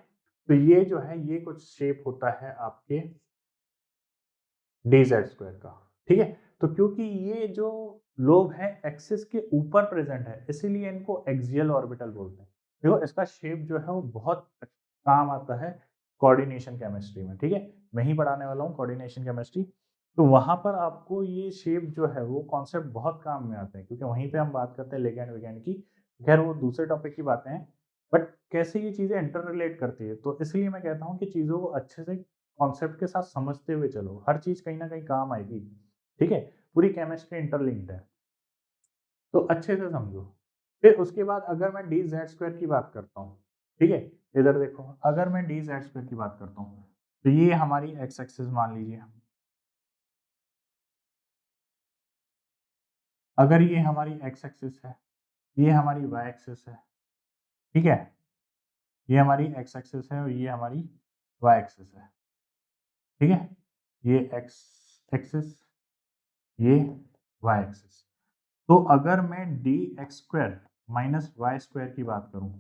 तो ये जो है ये कुछ शेप होता है आपके डी जेड स्क्वायर का, ठीक है। तो क्योंकि ये जो लोब है एक्सिस के ऊपर प्रेजेंट है, इसीलिए इनको एक्सियल ऑर्बिटल बोलते हैं। देखो इसका शेप जो है वो बहुत काम आता है कोऑर्डिनेशन केमिस्ट्री में, ठीक है। मैं ही पढ़ाने वाला हूँ कोऑर्डिनेशन केमिस्ट्री, तो वहां पर आपको ये शेप जो है वो कॉन्सेप्ट बहुत काम में आते हैं, क्योंकि वहीं पे हम बात करते हैं लिगैंड विगैंड की। खैर वो दूसरे टॉपिक की बातें हैं, बट कैसे ये चीजें इंटर रिलेट करती है, तो इसलिए मैं कहता हूँ कि चीजों को अच्छे से कॉन्सेप्ट के साथ समझते हुए चलो, हर चीज कहीं ना कहीं काम आएगी, ठीक है। पूरी केमिस्ट्री इंटरलिंक्ड है, तो अच्छे से समझो। फिर उसके बाद अगर मैं डी जेड स्क्वायर की बात करता हूँ, ठीक है, इधर देखो, अगर मैं डी जेड स्क्वायर की बात करता हूँ तो ये हमारी एक्स एक्सिस मान लीजिए, अगर ये हमारी एक्स एक्सिस है, ये हमारी वाई एक्सिस है, ठीक है, ये हमारी एक्स एक्सिस है और ये हमारी वाई एक्सिस है, ठीक है, ये एक्स एक्सिस, ये वाई एक्सिस। तो अगर मैं d x square minus y square की बात करूं,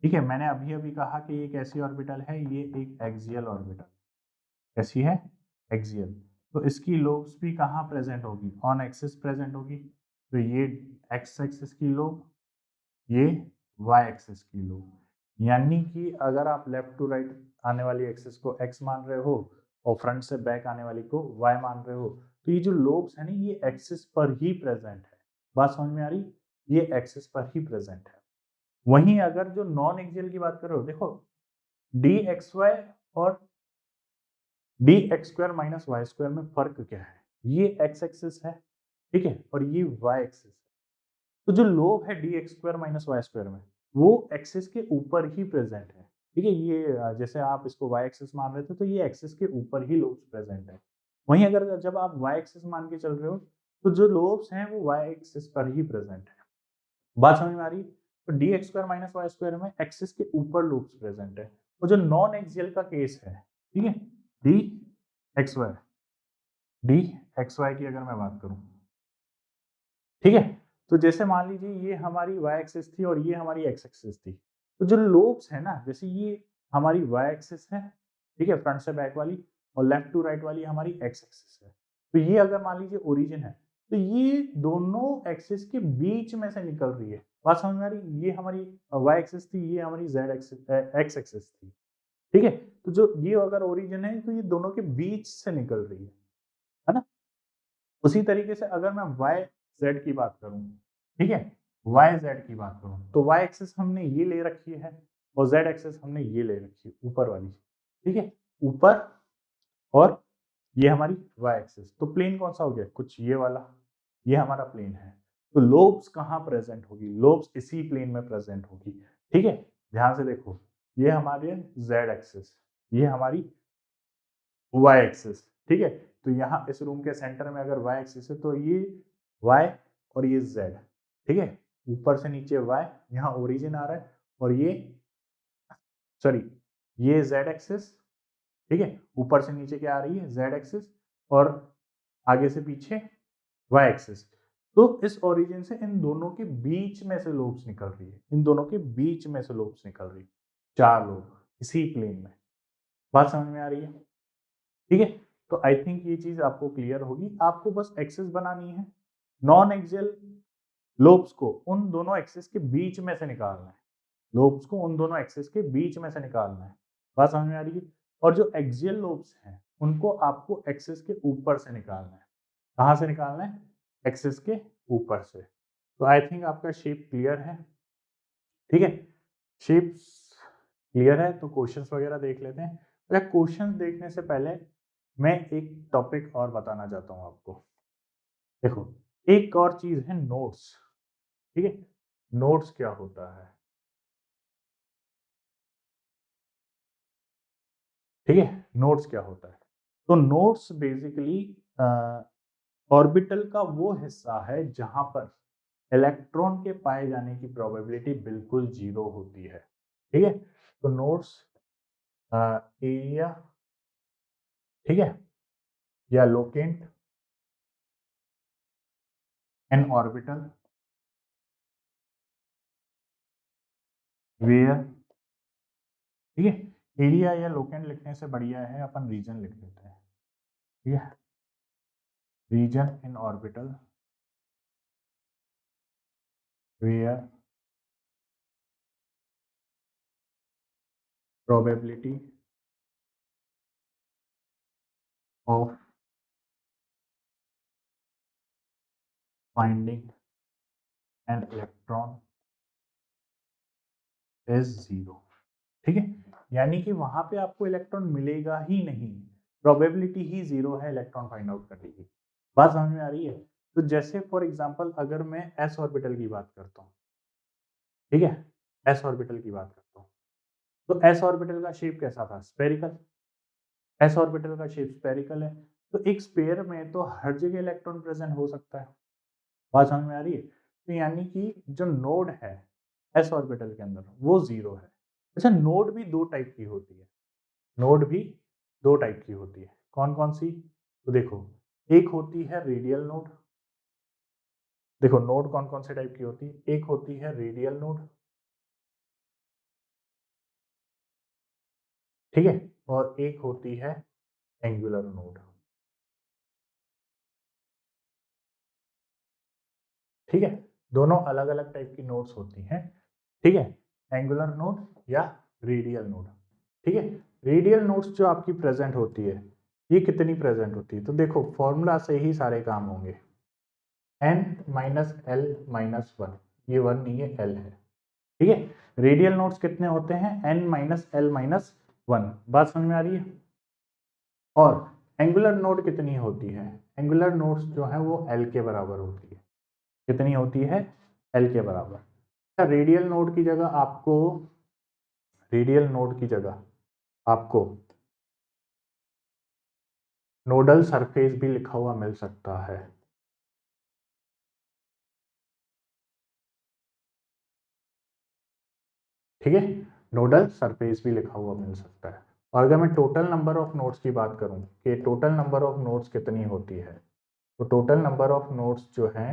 ठीक है, मैंने अभी अभी कहा कि ये कैसी ऑर्बिटल है, ये एक एक्सियल ऑर्बिटल, कैसी है? एक्सियल। तो इसकी लोब्स भी कहाँ प्रेजेंट होगी? ऑन एक्सिस प्रेजेंट होगी। तो ये एक्स एक्सिस की लोब, ये वाई एक्सिस की लोब। यानी कि अगर आप लेफ्ट टू राइट आने वाली एक्सिस को एक्स मान रहे हो और फ्रंट से बैक आने वाली को वाई मान रहे हो, तो ये जो लोब्स है ना ये एक्सिस पर ही प्रेजेंट है। बात समझ में आ रही? ये एक्सिस पर ही प्रेजेंट है। वहीं अगर जो नॉन एक्सियल की बात करो, देखो डी एक्स वाई और d x square minus y square में फर्क क्या है? ये एक्स एक्सिस है, ठीक है, और ये वाई एक्सिस है। तो जो लोब है d x square minus y square में, वो एक्सिस के ऊपर ही प्रेजेंट है, ठीक है। ये जैसे आप इसको वाई एक्सिस मान रहे थे, तो ये एक्सिस के ऊपर ही लोब्स प्रेजेंट है। वहीं अगर जब आप वाई एक्सिस मान के चल रहे हो, तो जो लोब्स हैं वो वाई एक्सिस पर ही प्रेजेंट है। बात समझ में आ रही? तो d x square minus y square में एक्सिस के ऊपर लूप्स प्रेजेंट है। और जो नॉन एक्सियल का केस है, ठीक है, d x y, d x y की अगर मैं बात करूं, ठीक है, तो जैसे मान लीजिए ये हमारी वाई एक्सिस थी और ये हमारी एक्स एक्सिस थी, तो जो लोब्स है ना, जैसे ये हमारी वाई एक्सिस है, ठीक है, फ्रंट से बैक वाली, और लेफ्ट टू राइट वाली हमारी एक्स एक्सिस है। तो ये अगर मान लीजिए ओरिजिन है, तो ये दोनों एक्सिस के बीच में से निकल रही है। बात समझ में आ रही? ये हमारी वाई एक्सिस थी, ये हमारी जेड एक्सिस एक्स एक्सिस थी, ठीक है। तो जो ये अगर ओरिजिन है तो ये दोनों के बीच से निकल रही है ना। उसी तरीके से अगर मैं वाई जेड की बात करूं, ठीक है, वाई जेड की बात करूं, तो वाई एक्सिस हमने ये ले रखी है और जेड एक्सिस हमने ये ले रखी है ऊपर वाली, ठीक है, ऊपर, और ये हमारी वाई एक्सिस। तो प्लेन कौन सा हो गया? कुछ ये वाला, ये हमारा प्लेन है। तो लोब्स कहाँ प्रेजेंट होगी? लोब्स इसी प्लेन में प्रेजेंट होगी, ठीक है। ध्यान से देखो, ये हमारे जेड एक्सिस, ये हमारी वाई एक्सिस, ठीक है। तो यहाँ इस रूम के सेंटर में अगर वाई एक्सिस है, तो ये वाई और ये जेड, ठीक है, ऊपर से नीचे वाई, यहाँ ओरिजिन आ रहा है, और ये सॉरी, ये जेड एक्सिस, ठीक है, ऊपर से नीचे क्या आ रही है? जेड एक्सिस, और आगे से पीछे वाई एक्सिस। तो इस ओरिजिन से इन दोनों के बीच में से लोब्स निकल रही है, इन दोनों के बीच में से लोब्स निकल रही है, चार लोब इसी प्लेन में। बात समझ में आ रही है? ठीक है, तो आई थिंक ये चीज आपको क्लियर होगी। आपको बस एक्सिस बनानी है, नॉन एक्सियल लोब्स को उन दोनों एक्सिस के बीच में से निकालना है, लोब्स को उन दोनों एक्सिस के बीच में से निकालना है। बात समझ में आ रही है? और जो एक्सियल लोब्स हैं उनको आपको एक्सिस के ऊपर से निकालना है। कहाँ से निकालना है? एक्सिस के ऊपर से। तो आई थिंक आपका शेप क्लियर है। ठीक है, शेप्स क्लियर है तो क्वेश्चंस वगैरह देख लेते हैं। अच्छा, क्वेश्चंस देखने से पहले मैं एक टॉपिक और बताना चाहता हूँ आपको। देखो, एक और चीज है नोट्स। ठीक है, नोट्स क्या होता है? ठीक है, नोट्स क्या होता है? तो नोट्स बेसिकली ऑर्बिटल का वो हिस्सा है जहां पर इलेक्ट्रॉन के पाए जाने की प्रोबेबिलिटी बिल्कुल जीरो होती है। ठीक है, तो नोट्स एरिया, ठीक है, या लोकेंट एन ऑर्बिटल वेयर, ठीक है, एरिया या लोकेंट लिखने से बढ़िया है अपन रीजन लिख लेते हैं। ठीक है, region in orbital where probability of finding an electron is zero. ठीक है, यानी कि वहां पे आपको इलेक्ट्रॉन मिलेगा ही नहीं, प्रोबेबिलिटी ही जीरो है इलेक्ट्रॉन फाइंड आउट करने की। बात समझ में आ रही है? तो जैसे फॉर एग्जांपल अगर मैं एस ऑर्बिटल की बात करता हूँ, ठीक है, एस ऑर्बिटल की बात करता हूँ, तो एस ऑर्बिटल का शेप कैसा था? स्फेरिकल। एस ऑर्बिटल का शेप स्फेरिकल है, तो एक स्पेयर में तो हर जगह इलेक्ट्रॉन प्रेजेंट हो सकता है। बात समझ में आ रही है? तो यानी कि जो नोड है एस ऑर्बिटल के अंदर वो जीरो है। अच्छा, नोड भी दो टाइप की होती है। नोड भी दो टाइप की होती है। कौन कौन सी? तो देखो, एक होती है रेडियल नोड। देखो, नोड कौन कौन से टाइप की होती है? एक होती है रेडियल नोड, ठीक है, और एक होती है एंगुलर नोड। ठीक है, दोनों अलग अलग टाइप की नोड्स होती हैं। ठीक है, एंगुलर नोड या रेडियल नोड। ठीक है, रेडियल नोड्स जो आपकी प्रेजेंट होती है, ये कितनी प्रेजेंट होती है? तो देखो, फॉर्मूला से ही सारे काम होंगे। n minus L minus one, ये वन नहीं है, एल है। ठीक है, रेडियल नोड्स कितने होते हैं? n minus L minus one. बात समझ में आ रही है? और एंगुलर नोड कितनी होती है? एंगुलर नोड्स जो है वो एल के बराबर होती है। कितनी होती है? एल के बराबर। अच्छा, रेडियल नोड की जगह आपको, रेडियल नोड की जगह आपको नोडल सरफेस भी लिखा हुआ मिल सकता है। ठीक है, नोडल सरफेस भी लिखा हुआ मिल सकता है। और अगर मैं टोटल नंबर ऑफ नोड्स की बात करूं कि टोटल नंबर ऑफ नोड्स कितनी होती है, तो टोटल नंबर ऑफ नोड्स जो है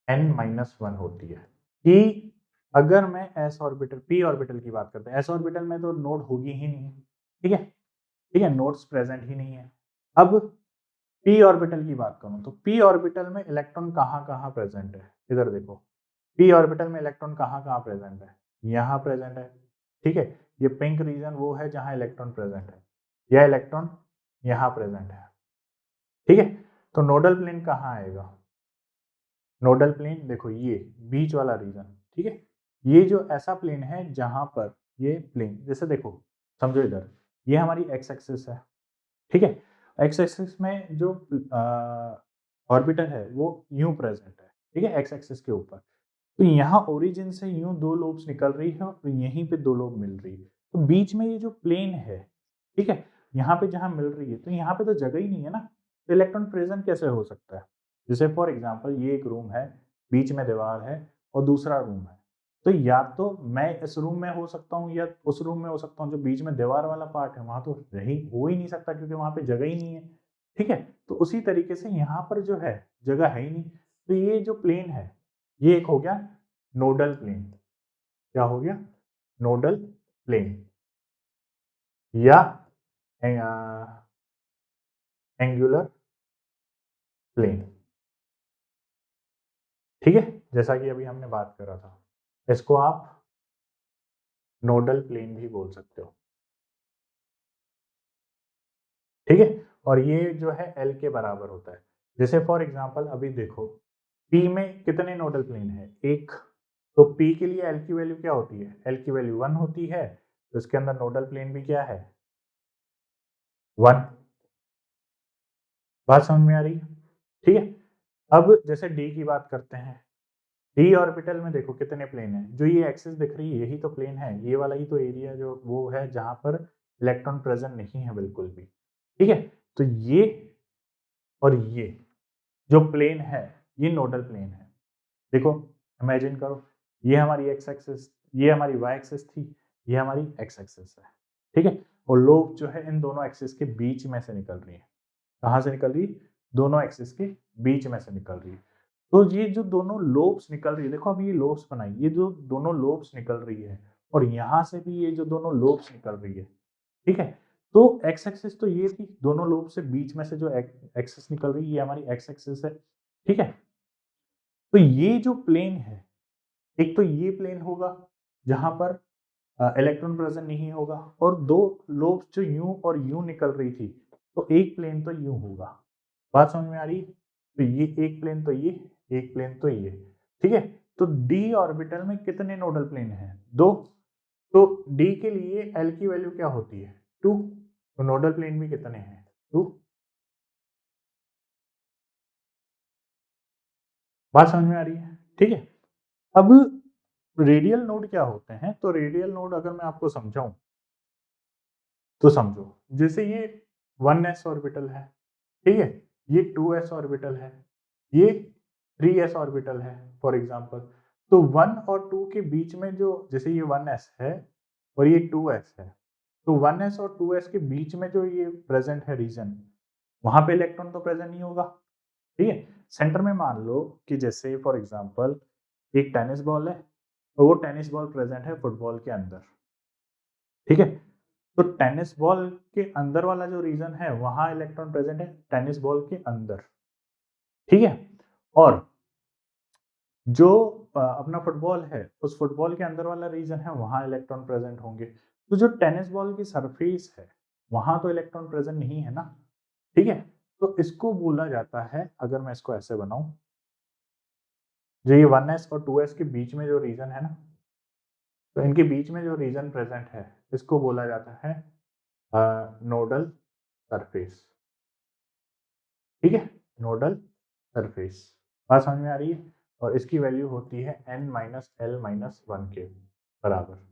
n माइनस वन होती है। कि अगर मैं एस ऑर्बिटल पी ऑर्बिटल की बात करते हैं, एस ऑर्बिटल में तो नोड होगी ही नहीं। ठीक है, ठीक है, नोड्स प्रेजेंट ही नहीं है। अब पी ऑर्बिटल की बात करूं तो पी ऑर्बिटल में इलेक्ट्रॉन कहाँ कहाँ प्रेजेंट है? इधर देखो, पी ऑर्बिटल में इलेक्ट्रॉन कहाँ कहाँ प्रेजेंट है? यहाँ प्रेजेंट है। ठीक है, ये पिंक रीजन वो है जहां इलेक्ट्रॉन प्रेजेंट है, यह इलेक्ट्रॉन यहाँ प्रेजेंट है। ठीक है, तो नोडल प्लेन कहाँ आएगा? नोडल प्लेन देखो, ये बीच वाला रीजन। ठीक है, ये जो ऐसा प्लेन है जहां पर ये प्लेन, जैसे देखो, समझो इधर ये हमारी एक्स एक्सिस है। ठीक है, एक्स एक्सिस में जो ऑर्बिटल है वो यूं प्रेजेंट है। ठीक है, एक्स एक्सिस के ऊपर। तो यहाँ ओरिजिन से यूं दो लोब्स निकल रही है और यहीं पे दो लोब मिल रही है। तो बीच में ये जो प्लेन है, ठीक है, यहाँ पे जहाँ मिल रही है, तो यहाँ पे तो जगह ही नहीं है ना, तो इलेक्ट्रॉन प्रेजेंट कैसे हो सकता है? जैसे फॉर एग्जांपल ये एक रूम है, बीच में दीवार है और दूसरा रूम है, तो या तो मैं इस रूम में हो सकता हूँ या उस रूम में हो सकता हूँ। जो बीच में दीवार वाला पार्ट है वहां तो रही हो ही नहीं सकता क्योंकि वहां पे जगह ही नहीं है। ठीक है, तो उसी तरीके से यहाँ पर जो है जगह है ही नहीं। तो ये जो प्लेन है ये एक हो गया नोडल प्लेन। क्या हो गया? नोडल प्लेन या एंगुलर प्लेन। ठीक है, जैसा कि अभी हमने बात करा था, इसको आप नोडल प्लेन भी बोल सकते हो। ठीक है, और ये जो है एल के बराबर होता है। जैसे फॉर एग्जांपल अभी देखो पी में कितने नोडल प्लेन है, एक, तो पी के लिए एल की वैल्यू क्या होती है, एल की वैल्यू 1 होती है, तो इसके अंदर नोडल प्लेन भी क्या है, 1। बात समझ में आ रही है? ठीक है, अब जैसे डी की बात करते हैं, डी ऑर्बिटल में देखो कितने प्लेन है, जो ये एक्सिस दिख रही है यही तो प्लेन है, ये वाला ही तो एरिया जो वो है जहां पर इलेक्ट्रॉन प्रेजेंट नहीं है बिल्कुल भी। ठीक है, तो ये और ये जो प्लेन है ये नोडल प्लेन है। देखो इमेजिन करो, ये हमारी एक्स एक्सिस, ये हमारी वाई एक्सिस थी, ये हमारी एक्स एक्सिस है। ठीक है, और लोब जो है इन दोनों एक्सिस के बीच में से निकल रही है। कहाँ से निकल रही, दोनों एक्सिस के बीच में से निकल रही है। तो ये जो दोनों लोब्स निकल रही है, देखो अभी ये लोब्स बनाई, ये जो दोनों लोब्स निकल रही है और यहाँ से भी ये जो दोनों लोब्स निकल रही है। ठीक है, तो एक्स एक्सिस तो ये थी, दोनों लोब से बीच में से जो एक्सिस निकल रही है ये हमारी एक्स एक्सिस है। ठीक है, तो ये जो प्लेन है, एक तो ये प्लेन होगा जहां पर इलेक्ट्रॉन प्रेजेंट नहीं होगा, और दो लोब्स जो यूं और यूं निकल रही थी, तो एक प्लेन तो यूं होगा। बात समझ में आ रही, तो ये एक प्लेन तो ये, एक प्लेन तो ये। ठीक है, तो डी ऑर्बिटल में कितने नोडल प्लेन हैं, दो, तो डी के लिए एल की वैल्यू क्या होती है, 2, तो नोडल प्लेन भी कितने हैं, 2। बात समझ में आ रही है? ठीक है, अब रेडियल नोड क्या होते हैं, तो रेडियल नोड अगर मैं आपको समझाऊं तो समझो, जैसे ये 1s ऑर्बिटल है, ठीक है, ये 2s ऑर्बिटल है, ये 3s ऑर्बिटल है फॉर एग्जांपल, तो 1 और 2 के बीच में जो, जैसे ये 1s है और ये 2s है, तो 1s और 2s के बीच में जो ये प्रेजेंट है रीजन, वहां पे इलेक्ट्रॉन तो प्रेजेंट नहीं होगा। ठीक है, सेंटर में मान लो कि जैसे फॉर एग्जांपल एक टेनिस बॉल है और वो टेनिस बॉल प्रेजेंट है फुटबॉल के अंदर। ठीक है, तो टेनिस बॉल के अंदर वाला जो रीजन है वहां इलेक्ट्रॉन प्रेजेंट है टेनिस बॉल के अंदर। ठीक है, और जो अपना फुटबॉल है उस फुटबॉल के अंदर वाला रीजन है वहां इलेक्ट्रॉन प्रेजेंट होंगे। तो जो टेनिस बॉल की सरफेस है वहां तो इलेक्ट्रॉन प्रेजेंट नहीं है ना। ठीक है, तो इसको बोला जाता है, अगर मैं इसको ऐसे बनाऊं, जो ये 1s और 2s के बीच में जो रीजन है ना, तो इनके बीच में जो रीजन प्रेजेंट है इसको बोला जाता है नोडल सरफेस। ठीक है, नोडल सरफेस। बात समझ में आ रही है, और इसकी वैल्यू होती है n minus L minus one के बराबर।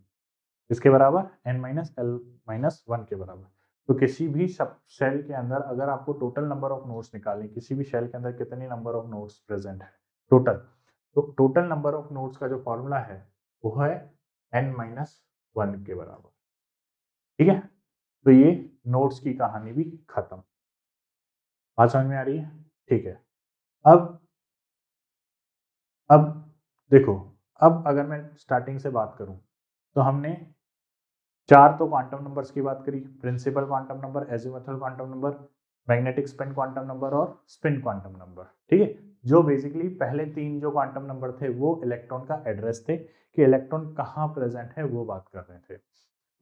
इसके बराबर n minus L minus one के बराबर। तो किसी भी शेल के अंदर अगर आपको टोटल नंबर ऑफ नोड्स निकालने, किसी भी शेल के अंदर कितने नंबर ऑफ नोड्स प्रेजेंट है टोटल, तो टोटल नंबर ऑफ नोड्स का जो फॉर्मूला है वो है n माइनस वन के बराबर। ठीक है, तो ये नोड्स की कहानी भी खत्म। बात समझ में आ रही है? ठीक है, अब अब देखो, अब अगर मैं स्टार्टिंग से बात करूं तो हमने चार तो क्वांटम नंबर्स की बात करी, principal quantum number, azimuthal quantum number, magnetic spin quantum number और स्पिन क्वांटम नंबर। ठीक है, जो बेसिकली पहले तीन जो क्वांटम नंबर थे वो इलेक्ट्रॉन का एड्रेस थे कि इलेक्ट्रॉन कहाँ प्रेजेंट है वो बात कर रहे थे।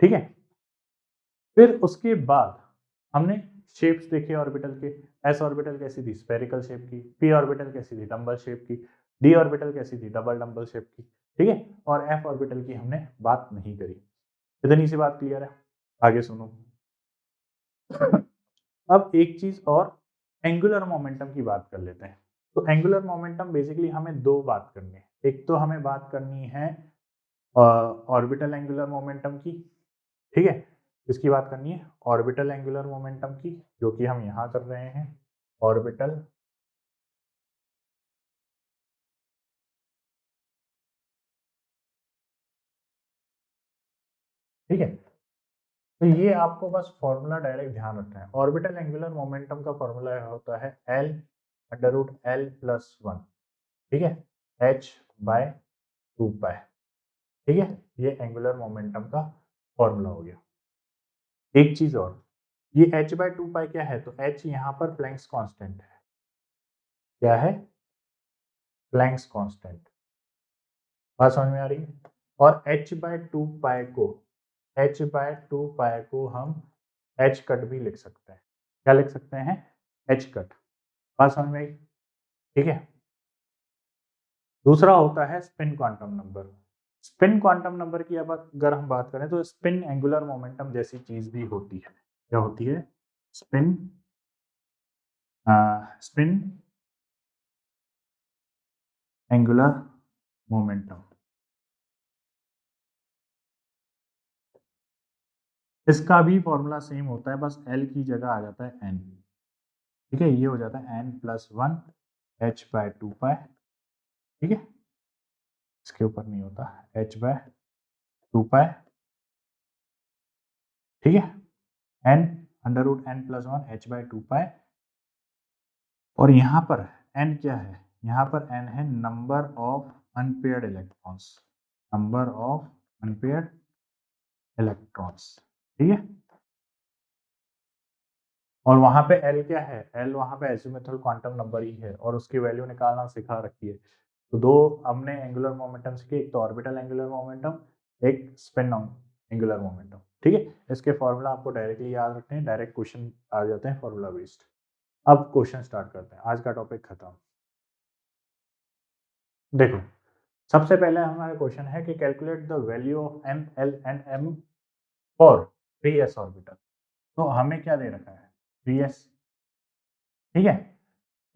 ठीक है, फिर उसके बाद हमने शेप्स देखे ऑर्बिटल के, एस ऑर्बिटल कैसी थी, स्फेरिकल शेप की, पी ऑर्बिटल कैसी थी, डंबल शेप की, डी ऑर्बिटल कैसी थी, डबल डंबल शेप की। ठीक है, और एफ ऑर्बिटल की हमने बात नहीं करी। इतनी सी बात क्लियर है? आगे सुनो। अब एक चीज और, एंगुलर मोमेंटम की बात कर लेते हैं। तो एंगुलर मोमेंटम बेसिकली हमें दो बात करनी है, एक तो हमें बात करनी है ऑर्बिटल एंगुलर मोमेंटम की। ठीक है, इसकी बात करनी है ऑर्बिटल एंगुलर मोमेंटम की, जो कि हम यहाँ कर रहे हैं, ऑर्बिटल ठीक है, तो ये आपको बस फॉर्मूला डायरेक्ट ध्यान रखना है। ऑर्बिटल एंगुलर मोमेंटम का फॉर्मूला होता है l under root l plus one. ठीक है, एच बाय टू पाई। ठीक है, ये एंगुलर मोमेंटम का फॉर्मूला हो गया। एक चीज और, ये h बाय टू पाई क्या है, तो h यहाँ पर प्लैंक्स कांस्टेंट है। क्या है? Planck's constant. बात समझ में आ रही है? और h बाय टू पाई को, h बाय टू पाई को हम h कट भी लिख सकते हैं। क्या लिख सकते हैं, एच कट। बात समझ में आई? ठीक है। दूसरा होता है spin quantum number. Spin quantum number की अब अगर हम बात करें तो स्पिन एंगुलर मोमेंटम जैसी चीज भी होती है। क्या होती है? Spin spin angular momentum. इसका भी फॉर्मूला सेम होता है, बस एल की जगह आ जाता है एन। ठीक है, ये हो जाता है n plus one h by two pi. ठीक है, इसके ऊपर नहीं होता, एच बाय टू पाई। ठीक है, n under root n plus one h by two pi. और यहाँ पर एन क्या है? यहाँ पर एन है number of unpaired electrons. Number of unpaired electrons. ठीक है, और वहां पे एल क्या है? एल वहां पे एजिमुथल क्वांटम नंबर ही है और उसकी वैल्यू निकालना सिखा रखी है। तो दो हमने एंगुलर मोमेंटम सीखे, एक तो ऑर्बिटल एंगुलर मोमेंटम, एक स्पिन एंगुलर मोमेंटम। ठीक है, इसके फॉर्मूला आपको डायरेक्टली याद रखते हैं, डायरेक्ट क्वेश्चन आ जाते हैं फॉर्मूला बेस्ड। अब क्वेश्चन स्टार्ट करते हैं, आज का टॉपिक खत्म। देखो, सबसे पहले हमारा क्वेश्चन है कि calculate the value of m l and m for 3s orbital. तो हमें क्या दे रखा है? 3s। ठीक है,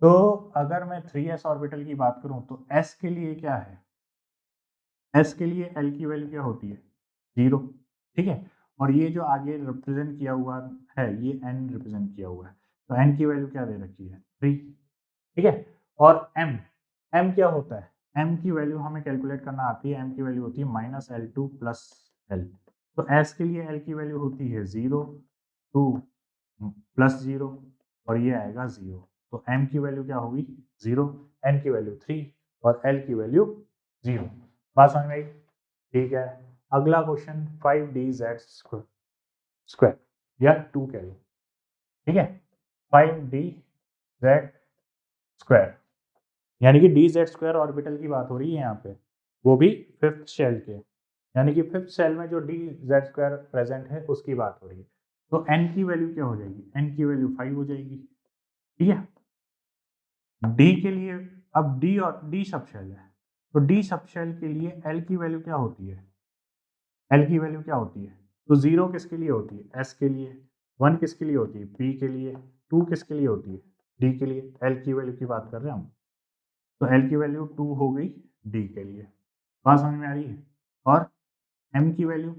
तो अगर मैं 3s ऑर्बिटल की बात करूं तो s के लिए क्या है? s के लिए l की वैल्यू क्या होती है? 0। ठीक है, और ये जो आगे रिप्रेजेंट किया हुआ है ये n रिप्रेजेंट किया हुआ है, तो n की वैल्यू क्या दे रखी है? 3। ठीक है, और m क्या होता है? m की वैल्यू हमें कैलकुलेट करना आती है, m की वैल्यू होती है minus L two plus L. तो s के लिए l की वैल्यू होती है 0, 2 प्लस 0 और ये आएगा 0। तो m की वैल्यू क्या होगी? 0, n की वैल्यू 3 और l की वैल्यू 0। बात समझ में आई? ठीक है, अगला क्वेश्चन 5dz स्क्वायर या 2 कह लो। ठीक है, 5dz स्क्वायर यानी कि dz स्क्वायर ऑर्बिटल की बात हो रही है यहाँ पे, वो भी फिफ्थ शेल के, यानी कि फिफ्थ शेल में जो dz स्क्वायर प्रेजेंट है उसकी बात हो रही है। तो n की वैल्यू क्या हो जाएगी? n की वैल्यू 5 हो जाएगी। ठीक है, d के लिए, अब d और d सब शेल है, तो d सब शेल के लिए l की वैल्यू क्या होती है? l की वैल्यू क्या होती है? तो 0 किसके लिए होती है? s के लिए। 1 किसके लिए होती है? p के लिए। 2 किसके लिए होती है? d के लिए। l की वैल्यू की बात कर रहे हैं हम, तो l की वैल्यू 2 हो गई d के लिए। बात समझ में आ रही है? और m की वैल्यू,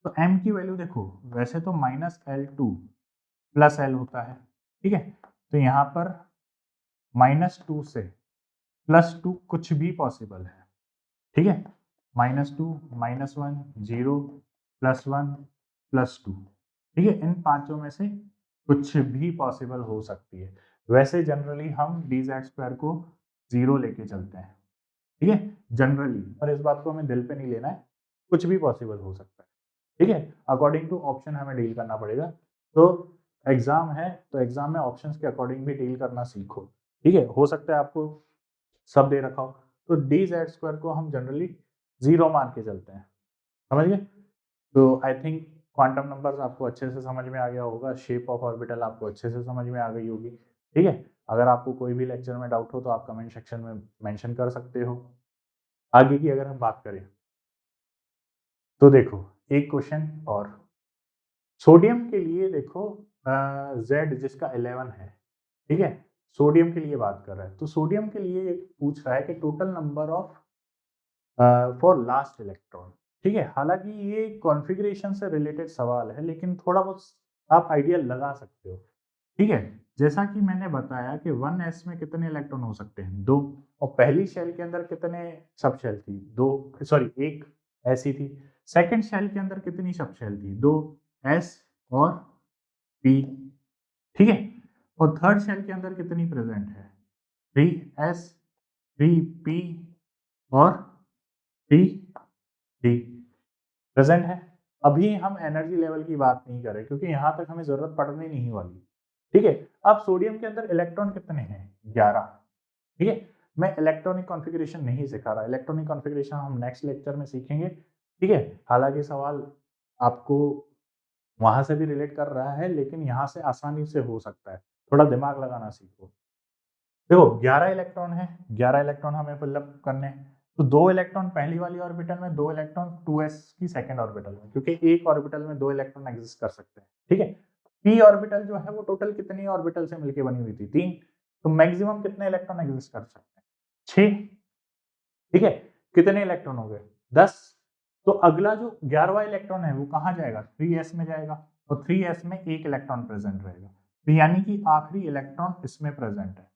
तो m की वैल्यू देखो, वैसे तो minus L two plus L होता है। ठीक है, तो यहाँ पर -2 से +2 कुछ भी पॉसिबल है। ठीक है, -2 -1 0 +1 +2। ठीक है, इन पांचों में से कुछ भी पॉसिबल हो सकती है। वैसे जनरली हम dz स्क्वायर को 0 लेके चलते हैं। ठीक है, जनरली, और इस बात को हमें दिल पे नहीं लेना है, कुछ भी पॉसिबल हो सकता है। ठीक है, अकॉर्डिंग टू ऑप्शन हमें डील करना पड़ेगा। तो एग्जाम है तो एग्जाम में ऑप्शंस के अकॉर्डिंग भी डील करना सीखो। ठीक है, हो सकता है आपको सब दे रखा हो, तो डी जेड स्क्वायर को हम जनरली 0 मान के चलते हैं। समझ गए? तो आई थिंक क्वांटम नंबर्स आपको अच्छे से समझ में आ गया होगा, शेप ऑफ ऑर्बिटल आपको अच्छे से समझ में आ गई होगी। ठीक है, अगर आपको कोई भी लेक्चर में डाउट हो तो आप कमेंट सेक्शन में मेंशन कर सकते हो। आगे की अगर हम बात करें तो देखो, एक क्वेश्चन और सोडियम के लिए देखो, Z जिसका 11 है। ठीक है, सोडियम के लिए बात कर रहा है, तो सोडियम के लिए पूछ रहा है कि total number of for last electron. ठीक है, हालांकि ये कॉन्फ़िगरेशन से रिलेटेड सवाल है लेकिन थोड़ा बहुत आप आइडिया लगा सकते हो। ठीक है, जैसा कि मैंने बताया कि 1s में कितने इलेक्ट्रॉन हो सकते हैं? 2। और पहली शेल के अंदर कितने सब शेल थी? 2, सॉरी 1 ऐसी थी। सेकंड शेल के अंदर कितनी सब शेल थी? 2, s और p। ठीक है, और थर्ड शेल के अंदर कितनी प्रेजेंट है? 3s 3p और 3d प्रेजेंट है। अभी हम एनर्जी लेवल की बात नहीं कर रहे क्योंकि यहाँ तक हमें जरूरत पड़ने नहीं वाली। ठीक है, अब सोडियम के अंदर इलेक्ट्रॉन कितने हैं? 11। ठीक है, मैं इलेक्ट्रॉनिक कॉन्फ़िगरेशन नहीं सिखा रहा, इलेक्ट्रॉनिक कॉन्फ़िगरेशन हम नेक्स्ट लेक्चर में सीखेंगे। ठीक है, हालांकि सवाल आपको वहां से भी रिलेट कर रहा है, लेकिन यहाँ से आसानी से हो सकता है, थोड़ा दिमाग लगाना सीखो। देखो 11 इलेक्ट्रॉन है, 11 इलेक्ट्रॉन हमें फिलअप करने हैं, तो 2 इलेक्ट्रॉन पहली वाली ऑर्बिटल में, 2 इलेक्ट्रॉन 2s की सेकंड ऑर्बिटल में, क्योंकि एक ऑर्बिटल में 2 इलेक्ट्रॉन एग्जिस्ट कर सकते हैं, ठीक है। p ऑर्बिटल जो है वो टोटल कितनी ऑर्बिटल से मिलकर बनी हुई थी, 3, तो मैक्सिमम कितने इलेक्ट्रॉन एग्जिस्ट कर सकते हैं, 6, ठीक है। कितने इलेक्ट्रॉन हो गए, 10। तो अगला जो 11वां इलेक्ट्रॉन है वो कहाँ जाएगा, 3s में जाएगा, और 3s में एक इलेक्ट्रॉन प्रेजेंट रहेगा, तो यानी कि आखिरी इलेक्ट्रॉन इसमें प्रेजेंट है।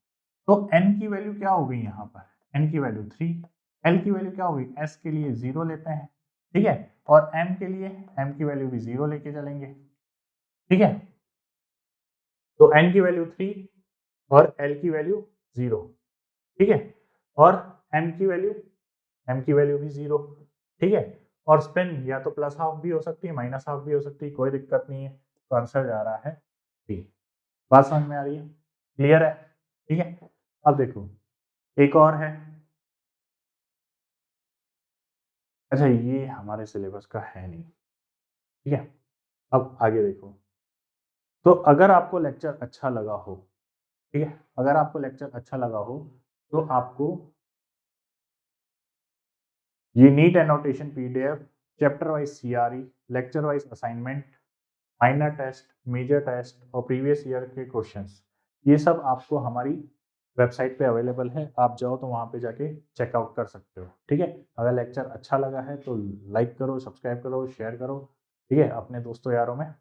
तो n की वैल्यू क्या हो गई यहाँ पर, n की वैल्यू 3, l की वैल्यू क्या हो गई, s के लिए 0 लेते हैं, ठीक है, और m के लिए m की वैल्यू भी 0 लेके चलेंगे, ठीक है। तो n की वैल्यू 3 और l की वैल्यू 0, ठीक है, और m की वैल्यू भी 0, ठीक है। और स्पिन या तो प्लस हाफ भी हो सकती है, माइनस हाफ भी हो सकती है, कोई दिक्कत नहीं है। तो आंसर जा रहा है डी। बात समझ में आ रही है, क्लियर है, ठीक है। अब देखो एक और है, अच्छा ये हमारे सिलेबस का है नहीं, ठीक है। अब आगे देखो, तो अगर आपको लेक्चर अच्छा लगा हो, ठीक है, अगर आपको लेक्चर अच्छा लगा हो तो आपको ये neat annotation PDF, chapter wise CRE, lecture wise assignment, minor test, major test और प्रीवियस ईयर के क्वेश्चंस, ये सब आपको हमारी वेबसाइट पे अवेलेबल है, आप जाओ तो वहाँ पे जाके चेकआउट कर सकते हो, ठीक है। अगर लेक्चर अच्छा लगा है तो लाइक करो, सब्सक्राइब करो, शेयर करो, ठीक है, अपने दोस्तों यारों में,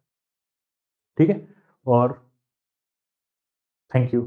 ठीक है। और थैंक यू।